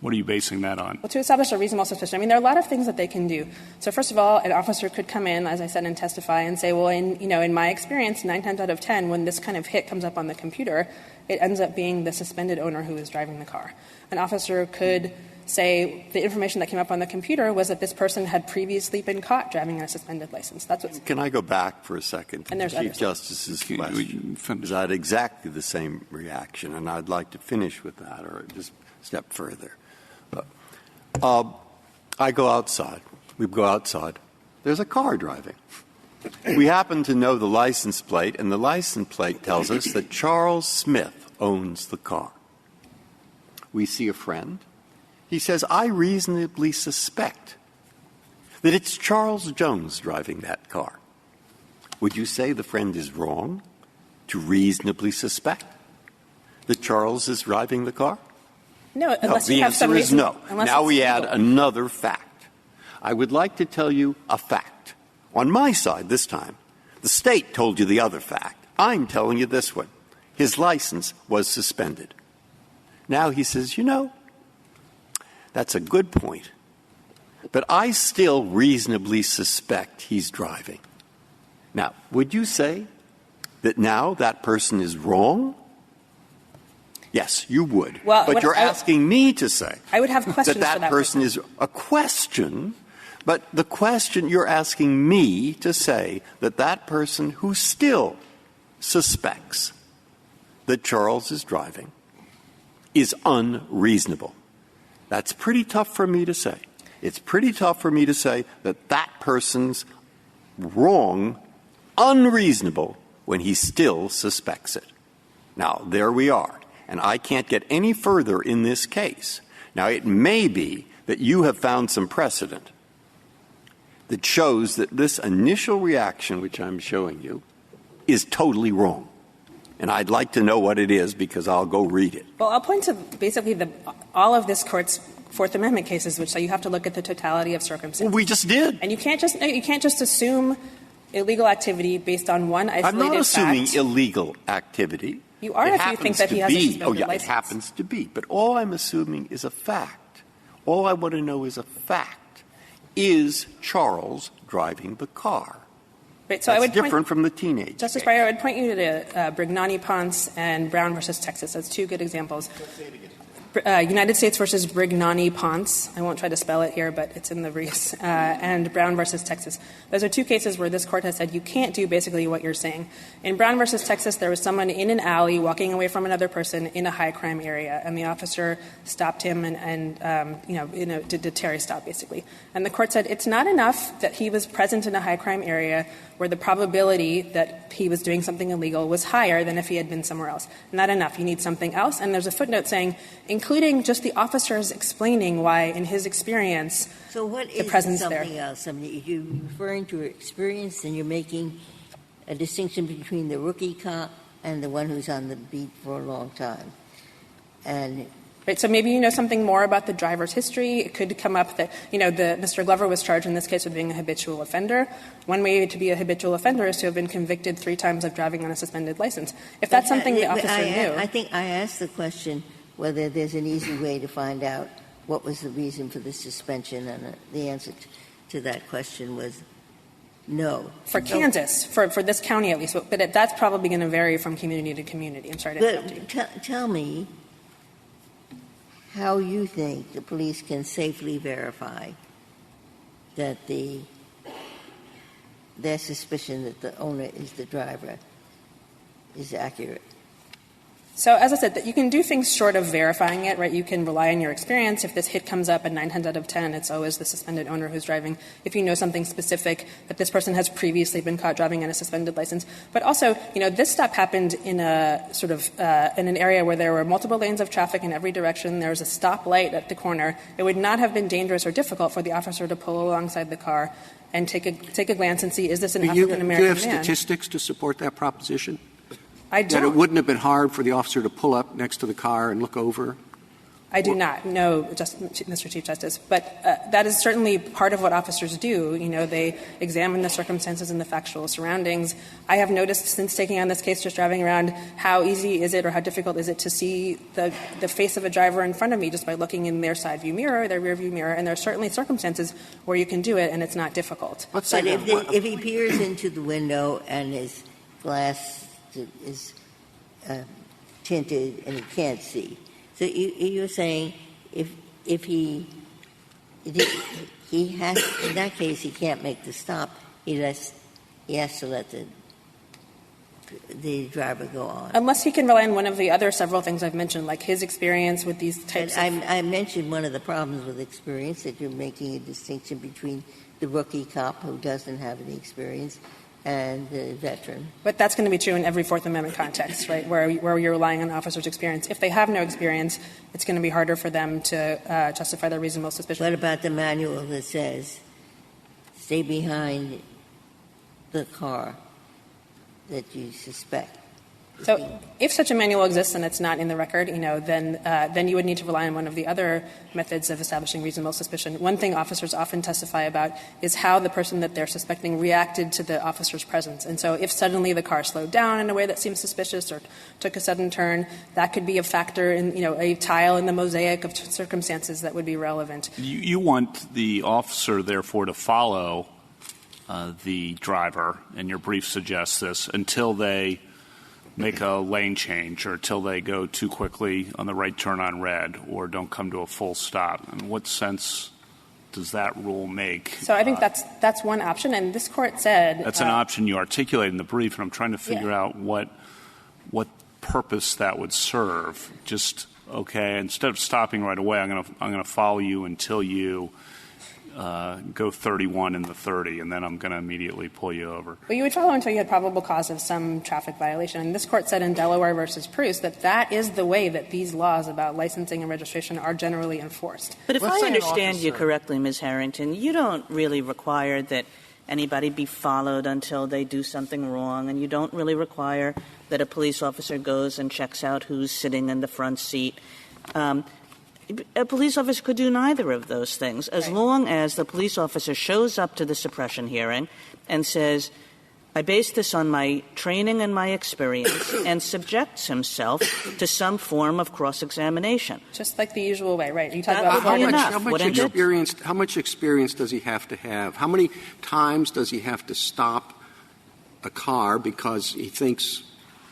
What are you basing that on? Well, to establish a reasonable suspicion, I mean, there are a lot of things that they can do. So first of all, an officer could come in, as I said, and testify and say, well, in my experience, 9 times out of 10, when this kind of hit comes up on the computer, it ends up being the suspended owner who is driving the car. An officer could say the information that came up on the computer was that this person had previously been caught driving on a suspended license. That's what's. Can I go back for a second to and the Chief Justice's question? Because I had exactly the same reaction, and I'd like to finish with that or just step further. I go outside. We go outside. There's a car driving. We happen to know the license plate, and the license plate tells us that Charles Smith owns the car. We see a friend. He says, I reasonably suspect that it's Charles Jones driving that car. Would you say the friend is wrong to reasonably suspect that Charles is driving the car? No, unless the you have answer some is reason. no. Now we add another fact. I would like to tell you a fact. On my side this time, the state told you the other fact. I'm telling you this one. His license was suspended. Now he says, that's a good point. But I still reasonably suspect he's driving. Now, would you say that now that person is wrong? Yes, you would. Well, but you're asking me to say I would have questions that person is a question, but the question you're asking me to say that person who still suspects that Charles is driving is unreasonable. That's pretty tough for me to say. It's pretty tough for me to say that person's wrong, unreasonable, when he still suspects it. Now, there we are. And I can't get any further in this case. Now, it may be that you have found some precedent that shows that this initial reaction, which I'm showing you, is totally wrong. And I'd like to know what it is because I'll go read it. Well, I'll point to basically all of this Court's Fourth Amendment cases, which say you have to look at the totality of circumstances. Well, we just did. And you can't just assume illegal activity based on one isolated fact. I'm not assuming illegal activity. You are if you think that he has a suspended license. It happens to be. But all I'm assuming is a fact. All I want to know is a fact. Is Charles driving the car? Right, so That's different from the teenage. Justice Breyer, I would point you to Brignani-Ponce and Brown versus Texas. That's two good examples. United States versus Brignani-Ponce. I won't try to spell it here, but it's in the briefs. And Brown versus Texas. Those are two cases where this Court has said you can't do basically what you're saying. In Brown versus Texas, there was someone in an alley walking away from another person in a high crime area, and the officer stopped him and did a Terry stop basically. And the Court said it's not enough that he was present in a high crime area where the probability that he was doing something illegal was higher than if he had been somewhere else. Not enough. You need something else. And there's a footnote saying, including just the officers explaining why, in his experience, so what the presence is there. Something else? I mean, you're referring to experience, and you're making a distinction between the rookie cop and the one who's on the beat for a long time. And right, so maybe you know something more about the driver's history. It could come up that, Mr. Glover was charged in this case with being a habitual offender. One way to be a habitual offender is to have been convicted 3 times of driving on a suspended license. If that's something the officer knew. I think I asked the question whether there's an easy way to find out what was the reason for the suspension, and the answer to that question was no. For Kansas, for this county at least, but that's probably going to vary from community to community. I'm sorry to interrupt you. Tell me how you think the police can safely verify that their suspicion that the owner is the driver is accurate. So, as I said, that you can do things short of verifying it, right? You can rely on your experience. If this hit comes up and 9 times out of 10, it's always the suspended owner who's driving. If you know something specific, that this person has previously been caught driving on a suspended license. But also, this stop happened in a sort of in an area where there were multiple lanes of traffic in every direction. There was a stoplight at the corner. It would not have been dangerous or difficult for the officer to pull alongside the car and take a glance and see, is this an African-American man? Do you have statistics to support that proposition? I don't. That it wouldn't have been hard for the officer to pull up next to the car and look over? I do not know, Mr. Chief Justice. But that is certainly part of what officers do. They examine the circumstances and the factual surroundings. I have noticed since taking on this case, just driving around, how easy is it or how difficult is it to see the face of a driver in front of me just by looking in their side view mirror, their rear view mirror. And there are certainly circumstances where you can do it and it's not difficult. But if he peers into the window and his glass is tinted and he can't see. So you're saying if he has, in that case, he can't make the stop. He has to let the driver go on. Unless he can rely on one of the other several things I've mentioned, like his experience with these types of... I mentioned one of the problems with experience, that you're making a distinction between the rookie cop who doesn't have any experience and the veteran. But that's going to be true in every Fourth Amendment context, right, where you're relying on officers' experience. If they have no experience, it's going to be harder for them to justify their reasonable suspicion. What about the manual that says, stay behind the car that you suspect? So if such a manual exists and it's not in the record, then you would need to rely on one of the other methods of establishing reasonable suspicion. One thing officers often testify about is how the person that they're suspecting reacted to the officer's presence. And so if suddenly the car slowed down in a way that seems suspicious or took a sudden turn, that could be a factor in, a tile in the mosaic of circumstances that would be relevant. You want the officer, therefore, to follow the driver, and your brief suggests this, until they make a lane change or till they go too quickly on the right turn on red or don't come to a full stop. And what sense does that rule make? So I think that's one option, and this Court said... That's an option you articulate in the brief, and I'm trying to figure out what purpose that would serve. Just, okay, instead of stopping right away, I'm going to follow you until you go 31 in the 30, and then I'm going to immediately pull you over. Well, you would follow until you had probable cause of some traffic violation. And this Court said in Delaware versus Pruse that that is the way that these laws about licensing and registration are generally enforced. But if I understand you correctly, Ms. Harrington, you don't really require that anybody be followed until they do something wrong, and you don't really require that a police officer goes and checks out who's sitting in the front seat. A police officer could do neither of those things as long as the police officer shows up to the suppression hearing and says, I base this on my training and my experience, and subjects himself to some form of cross-examination. Just like the usual way, right? You talk about how much experience does he have to have? How many times does he have to stop a car because he thinks,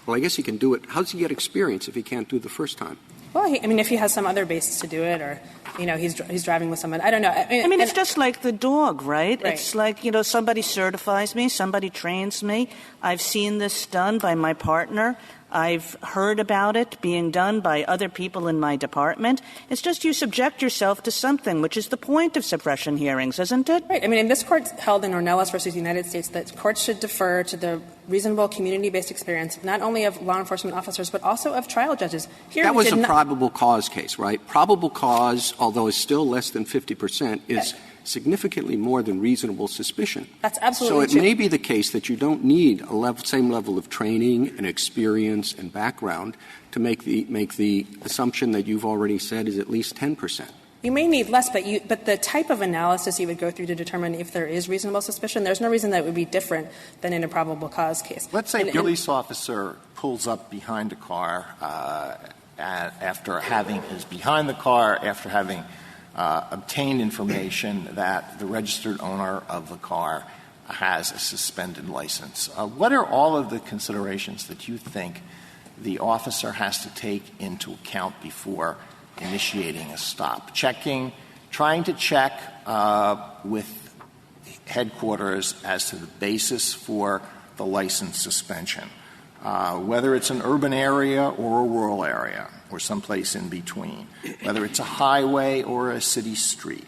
well, I guess he can do it. How does he get experience if he can't do it the first time? Well, if he has some other basis to do it, or, he's driving with someone. I don't know. It's just like the dog, right? It's like, somebody certifies me, somebody trains me. I've seen this done by my partner. I've heard about it being done by other people in my department. It's just you subject yourself to something, which is the point of suppression hearings, isn't it? Right. This Court held in Ornelas versus United States that courts should defer to the reasonable community-based experience, not only of law enforcement officers, but also of trial judges. Here, that was a probable cause case, right? Probable cause, although it's still less than 50%, is significantly more than reasonable suspicion. That's absolutely true. So it may be the case that you don't need same level of training and experience and background to make the assumption that you've already said is at least 10%. You may need less, but the type of analysis you would go through to determine if there is reasonable suspicion, there's no reason that would be different than in a probable cause case. Let's say a police officer pulls up behind a car after having obtained information that the registered owner of the car has a suspended license. What are all of the considerations that you think the officer has to take into account before initiating a stop? Trying to check with headquarters as to the basis for the license suspension, whether it's an urban area or a rural area, or someplace in between, whether it's a highway or a city street,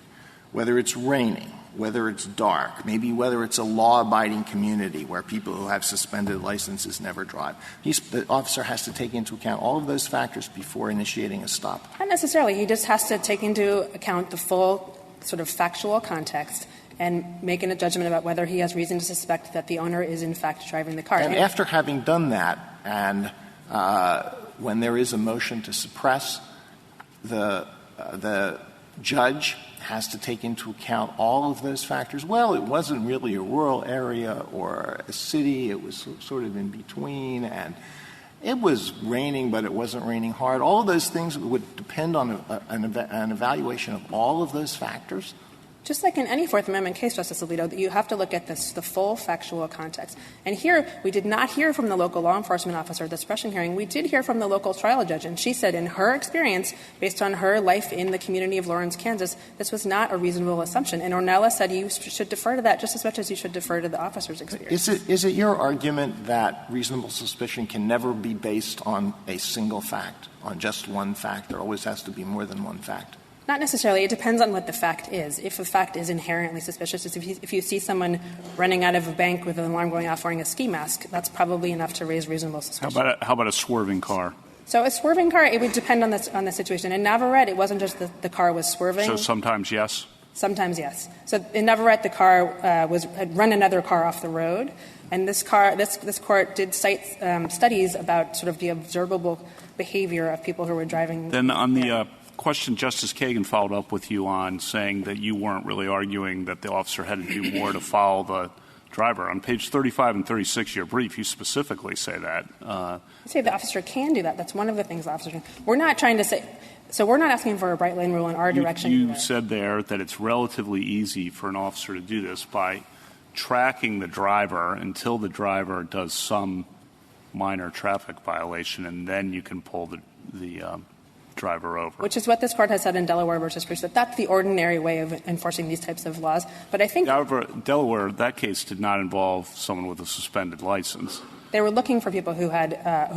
whether it's raining, whether it's dark, maybe whether it's a law-abiding community where people who have suspended licenses never drive. The officer has to take into account all of those factors before initiating a stop. Not necessarily. He just has to take into account the full sort of factual context and making a judgment about whether he has reason to suspect that the owner is in fact driving the car. And after having done that, and when there is a motion to suppress, the judge has to take into account all of those factors. Well, it wasn't really a rural area or a city. It was sort of in between, and it was raining, but it wasn't raining hard. All of those things would depend on an evaluation of all of those factors. Just like in any Fourth Amendment case, Justice Alito, you have to look at the full factual context. And here, we did not hear from the local law enforcement officer at the suppression hearing. We did hear from the local trial judge, and she said in her experience, based on her life in the community of Lawrence, Kansas, this was not a reasonable assumption. And Ornelas said you should defer to that just as much as you should defer to the officer's experience. Is it your argument that reasonable suspicion can never be based on a single fact, on just one fact? There always has to be more than one fact. Not necessarily. It depends on what the fact is. If a fact is inherently suspicious, if you see someone running out of a bank with an alarm going off wearing a ski mask, that's probably enough to raise reasonable suspicion. How about a swerving car? So a swerving car, it would depend on the situation. In Navarrete, it wasn't just the car was swerving. So sometimes yes? Sometimes yes. So in Navarrete, the car had run another car off the road, and this court did cite studies about sort of the observable behavior of people who were driving. Then on the question Justice Kagan followed up with you on, saying that you weren't really arguing that the officer had to do more to follow the driver. On page 35 and 36 of your brief, you specifically say that. I say the officer can do that. That's one of the things the officer can. We're not trying to say – so we're not asking for a bright line rule in our direction. You said there that it's relatively easy for an officer to do this by tracking the driver until the driver does some minor traffic violation, and then you can pull the driver over. Which is what this court has said in Delaware versus Pruse, that that's the ordinary way of enforcing these types of laws. But I think Delaware, that case did not involve someone with a suspended license. They were looking for people who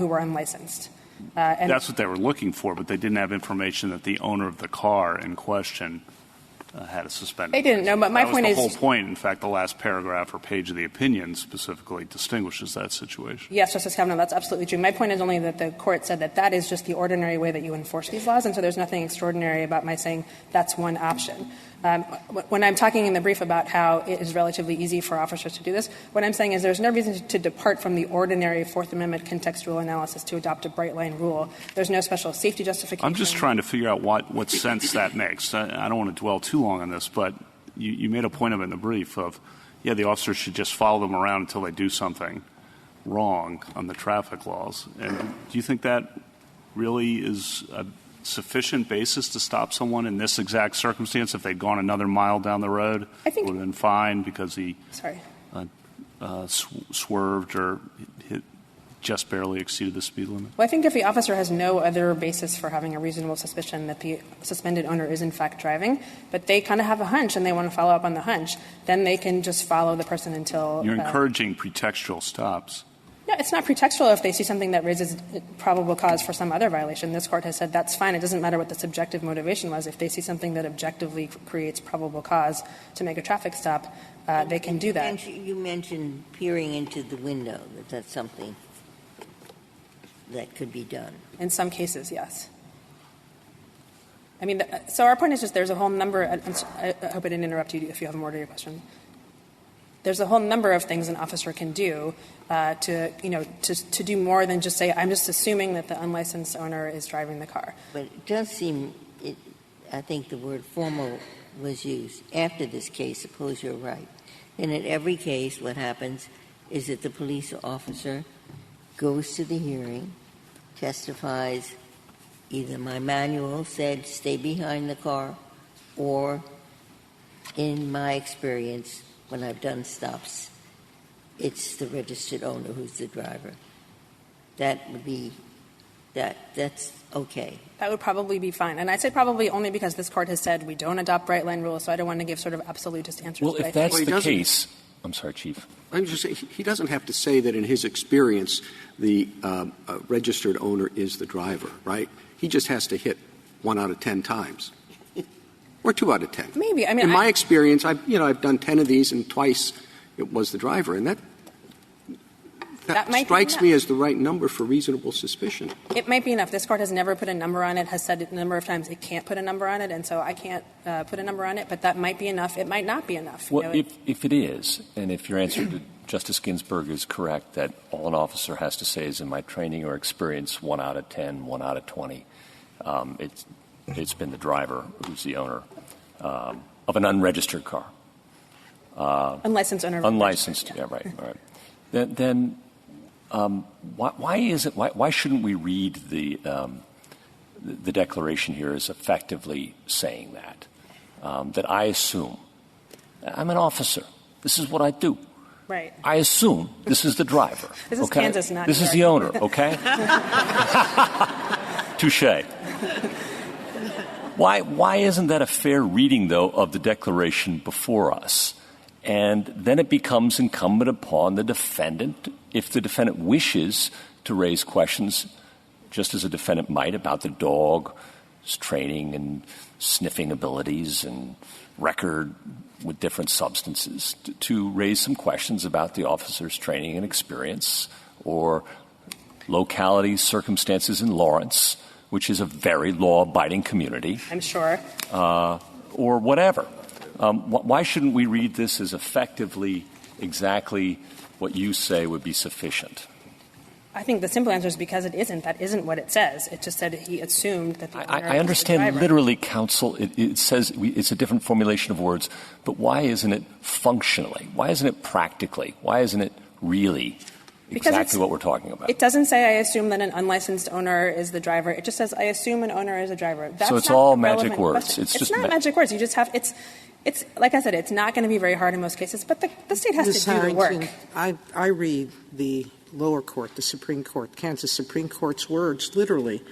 were unlicensed. And that's what they were looking for, but they didn't have information that the owner of the car in question had a suspended. They didn't know, but my point is the whole point. In fact, the last paragraph or page of the opinion specifically distinguishes that situation. Yes, Justice Kavanaugh, that's absolutely true. My point is only that the court said that that is just the ordinary way that you enforce these laws, and so there's nothing extraordinary about my saying that's one option. When I'm talking in the brief about how it is relatively easy for officers to do this, what I'm saying is there's no reason to depart from the ordinary Fourth Amendment contextual analysis to adopt a bright-line rule. There's no special safety justification. I'm just trying to figure out what sense that makes. I don't want to dwell too long on this, but you made a point of it in the brief of, the officers should just follow them around until they do something wrong on the traffic laws. And do you think that really is a sufficient basis to stop someone in this exact circumstance? If they'd gone another mile down the road, it would have been fine because he swerved or just barely exceeded the speed limit? Well, I think if the officer has no other basis for having a reasonable suspicion that the suspended owner is in fact driving, but they kind of have a hunch and they want to follow up on the hunch, then they can just follow the person until You're encouraging pretextual stops. No, it's not pretextual if they see something that raises probable cause for some other violation. This Court has said that's fine. It doesn't matter what the subjective motivation was. If they see something that objectively creates probable cause to make a traffic stop, they can do that. You mentioned peering into the window, that that's something that could be done. In some cases, yes. I mean, so our point is just there's a whole number. I hope I didn't interrupt you if you have more to your question. There's a whole number of things an officer can do to do more than just say, I'm just assuming that the unlicensed owner is driving the car. But it does seem, I think the word formal was used after this case. Suppose you're right. And in every case, what happens is that the police officer goes to the hearing, testifies, either my manual said stay behind the car, or in my experience, when I've done stops, it's the registered owner who's the driver. That would be that's okay. That would probably be fine. And I say probably only because this Court has said we don't adopt bright-line rules, so I don't want to give sort of absolutist answers. Well, if that's the case — I'm sorry, Chief. I'm just saying he doesn't have to say that in his experience the registered owner is the driver, right? He just has to hit 1 out of 10 times. Or 2 out of 10. Maybe. I mean, in my experience, I've done 10 of these, and twice it was the driver, and that strikes me as the right number for reasonable suspicion. It might be enough. This Court has never put a number on it, has said a number of times it can't put a number on it, and so I can't put a number on it, but that might be enough. It might not be enough. Well, if it is, and if your answer to Justice Ginsburg is correct, that all an officer has to say is in my training or experience 1 out of 10, 1 out of 20, it's been the driver who's the owner of an unregistered car. Unlicensed owner. Unlicensed, yeah, right. All right. Then why is it? Why shouldn't we read the declaration here as effectively saying that that I assume I'm an officer. This is what I do. Right. I assume this is the driver. This is okay? Kansas, not This New is York. the owner. Okay. Touche. Why isn't that a fair reading, though, of the declaration before us? And then it becomes incumbent upon the defendant, if the defendant wishes to raise questions, just as a defendant might, about the dog's training and sniffing abilities and record with different substances, to raise some questions about the officer's training and experience, or locality circumstances in Lawrence, which is a very law-abiding community. I'm sure. Or whatever. Why shouldn't we read this as effectively exactly what you say would be sufficient? I think the simple answer is because it isn't. That isn't what it says. It just said he assumed that the owner I understand was the driver. literally, counsel, it says it's a different formulation of words, but why isn't it functionally? Why isn't it practically? Why isn't it really exactly what we're talking about? It doesn't say I assume that an unlicensed owner is the driver. It just says I assume an owner is a driver. That's so it's not all the magic relevant words. question. It's just not magic words. You just have it's like I said, it's not going to be very hard in most cases, but the state has Ms. to do the work. I read the lower court, the Supreme Court, Kansas Supreme Court's words literally.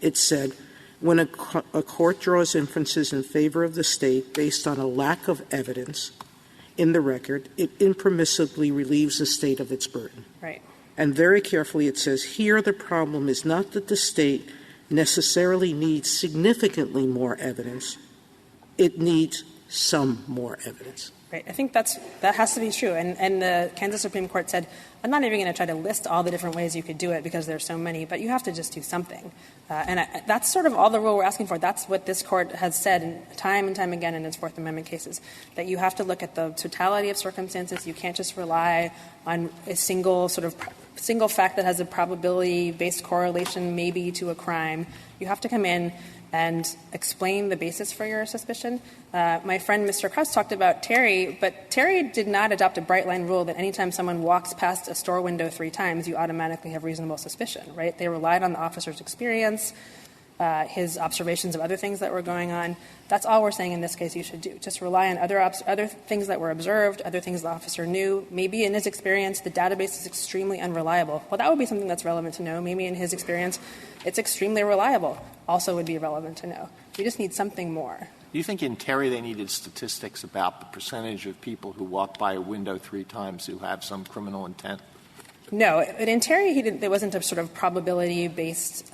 It said, when a court draws inferences in favor of the state based on a lack of evidence in the record, it impermissibly relieves the state of its burden. Right. And very carefully it says, here the problem is not that the state necessarily needs significantly more evidence. It needs some more evidence. Right. I think that has to be true. And the Kansas Supreme Court said, I'm not even going to try to list all the different ways you could do it because there's so many, but you have to just do something. That's sort of all the rule we're asking for. That's what this court has said time and time again in its Fourth Amendment cases, that you have to look at the totality of circumstances. You can't just rely on a single fact that has a probability-based correlation maybe to a crime. You have to come in and explain the basis for your suspicion. My friend Mr. Krause talked about Terry, but Terry did not adopt a bright-line rule that anytime someone walks past a store window 3 times, you automatically have reasonable suspicion, right? They relied on the officer's experience, his observations of other things that were going on. That's all we're saying in this case you should do. Just rely on other things that were observed, other things the officer knew. Maybe in his experience the database is extremely unreliable. Well, that would be something that's relevant to know. Maybe in his experience it's extremely reliable. Also would be relevant to know. We just need something more. Do you think in Terry they needed statistics about the percentage of people who walk by a window 3 times who have some criminal intent? No. But in Terry, there wasn't a sort of probability-based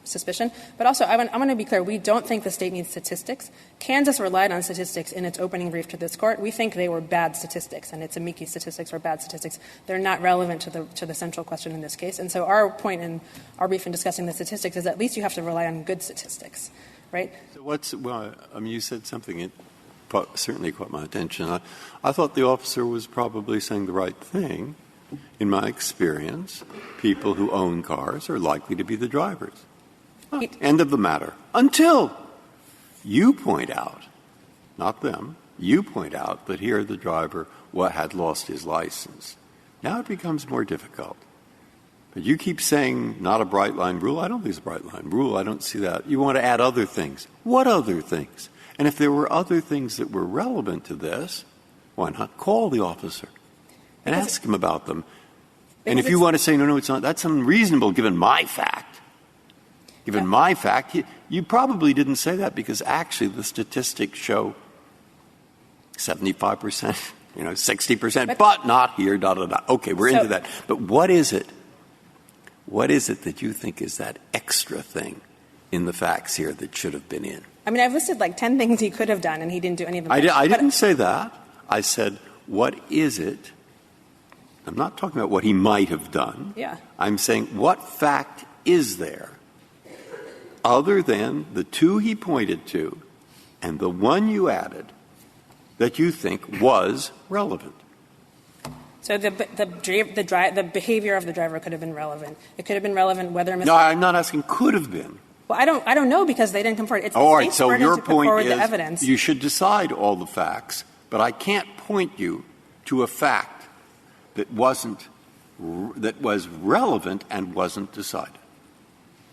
suspicion. But also, I want to be clear, we don't think the state needs statistics. Kansas relied on statistics in its opening brief to this court. We think they were bad statistics, and its amici statistics were bad statistics. They're not relevant to the central question in this case. And so our point in our brief in discussing the statistics is at least you have to rely on good statistics, right? So you said something that certainly caught my attention. I thought the officer was probably saying the right thing. In my experience, people who own cars are likely to be the drivers. End of the matter. Until you point out, not them, you point out that here the driver had lost his license. Now it becomes more difficult. But you keep saying not a bright line rule. I don't think it's a bright line rule. I don't see that. You want to add other things. What other things? And if there were other things that were relevant to this, why not call the officer and ask him about them? And if you want to say, no, it's not, that's unreasonable given my fact. Given my fact, you probably didn't say that because actually the statistics show 75%, 60%, but not here, Okay, we're into that. But what is it? What is it that you think is that extra thing in the facts here that should have been in? I mean, I've listed like 10 things he could have done, and he didn't do any of them. I didn't say that. I said, what is it? I'm not talking about what he might have done. Yeah. I'm saying what fact is there other than the 2 he pointed to and the one you added that you think was relevant? So the behavior of the driver could have been relevant. It could have been relevant whether Mr. No, I'm not asking could have been. Well, I don't know because they didn't come forward. It's all the right, state's so burden your to put point forward is the evidence. You should decide all the facts, but I can't point you to a fact that was relevant and wasn't decided.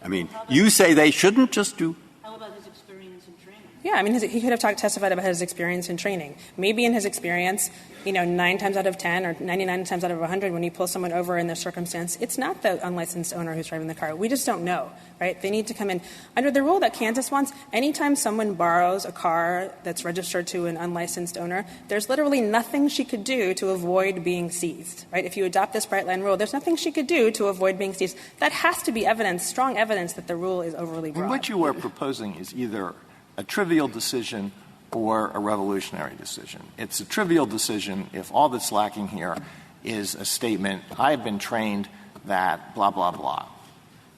I mean, you say they shouldn't just do. How about his experience in training? Yeah, I mean, he could have testified about his experience in training. Maybe in his experience, 9 times out of 10 or 99 times out of 100, when you pull someone over in this circumstance, it's not the unlicensed owner who's driving the car. We just don't know, right? They need to come in. Under the rule that Kansas wants, anytime someone borrows a car that's registered to an unlicensed owner, there's literally nothing she could do to avoid being seized, right? If you adopt this bright line rule, there's nothing she could do to avoid being seized. That has to be evidence, strong evidence that the rule is overly broad. And what you are proposing is either a trivial decision or a revolutionary decision. It's a trivial decision if all that's lacking here is a statement, I have been trained that blah, blah, blah.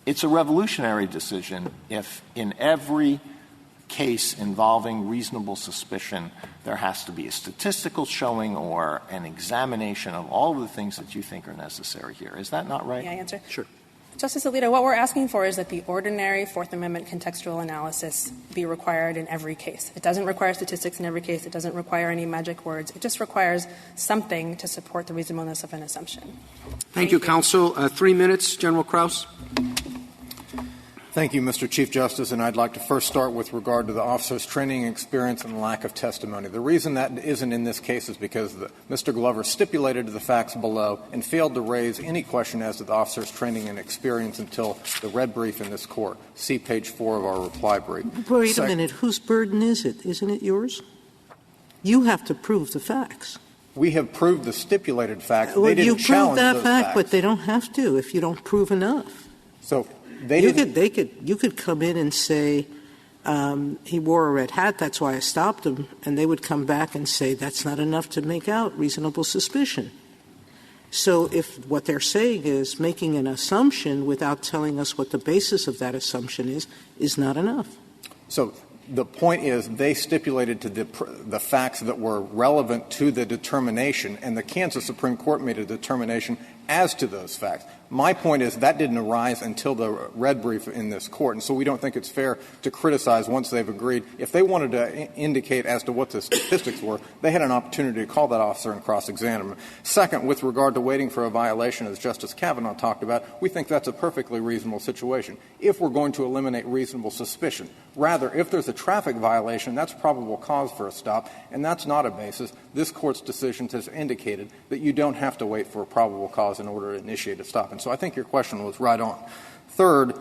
It's a revolutionary decision if in every case involving reasonable suspicion there has to be a statistical showing or an examination of all of the things that you think are necessary here. Is that not right? May I answer? Sure. Justice Alito, what we're asking for is that the ordinary Fourth Amendment contextual analysis be required in every case. It doesn't require statistics in every case. It doesn't require any magic words. It just requires something to support the reasonableness of an assumption. Thank you, counsel. 3 minutes, General Krause. Thank you, Mr. Chief Justice, and I'd like to first start with regard to the officer's training experience and lack of testimony. The reason that isn't in this case is because Mr. Glover stipulated to the facts below and failed to raise any question as to the officer's training and experience until the red brief in this court. See page 4 of our reply brief. Wait a minute. Whose burden is it? Isn't it yours? You have to prove the facts. We have proved the stipulated facts. Well, they didn't you challenge proved that those fact, facts. but they don't have to if you don't prove enough. So You could come in and say he wore a red hat, that's why I stopped him, and they would come back and say that's not enough to make out reasonable suspicion. So if what they're saying is making an assumption without telling us what the basis of that assumption is not enough. So the point is they stipulated to the facts that were relevant to the determination, and the Kansas Supreme Court made a determination as to those facts. My point is that didn't arise until the red brief in this court, and so we don't think it's fair to criticize once they've agreed. If they wanted to indicate as to what the statistics were, they had an opportunity to call that officer and cross-examine him. Second, with regard to waiting for a violation, as Justice Kavanaugh talked about, we think that's a perfectly reasonable situation if we're going to eliminate reasonable suspicion. Rather, if there's a traffic violation, that's probable cause for a stop, and that's not a basis. This Court's decisions has indicated that you don't have to wait for a probable cause in order to initiate a stop. And so I think your question was right on. Third,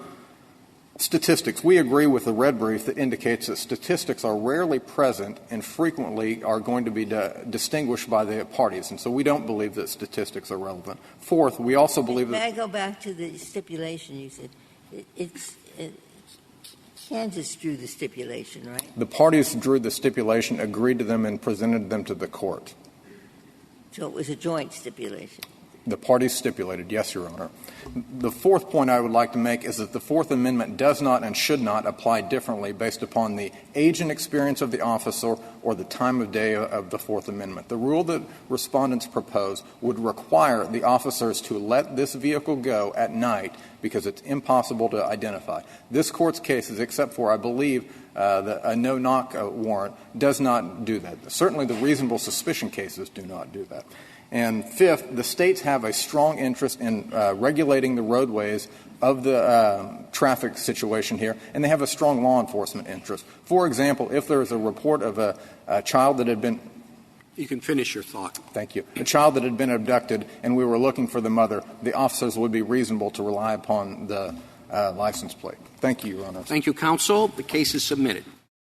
statistics. We agree with the red brief that indicates that statistics are rarely present and frequently are going to be distinguished by the parties. And so we don't believe that statistics are relevant. Fourth, we also believe that — May I go back to the stipulation you said? Kansas drew the stipulation, right? The parties drew the stipulation, agreed to them, and presented them to the court. So it was a joint stipulation. The parties stipulated, yes, Your Honor. The fourth point I would like to make is that the Fourth Amendment does not and should not apply differently based upon the age and experience of the officer or the time of day of the Fourth Amendment. The rule that respondents propose would require the officers to let this vehicle go at night because it's impossible to identify. This Court's cases, except for, I believe, a no-knock warrant, does not do that. Certainly the reasonable suspicion cases do not do that. And fifth, the states have a strong interest in regulating the roadways of the traffic situation here, and they have a strong law enforcement interest. For example, if there is a report of a child that had been — You can finish your thought. Thank you. A child that had been abducted and we were looking for the mother, the officers would be reasonable to rely upon the license plate. Thank you, Your Honor. Thank you, counsel. The case is submitted.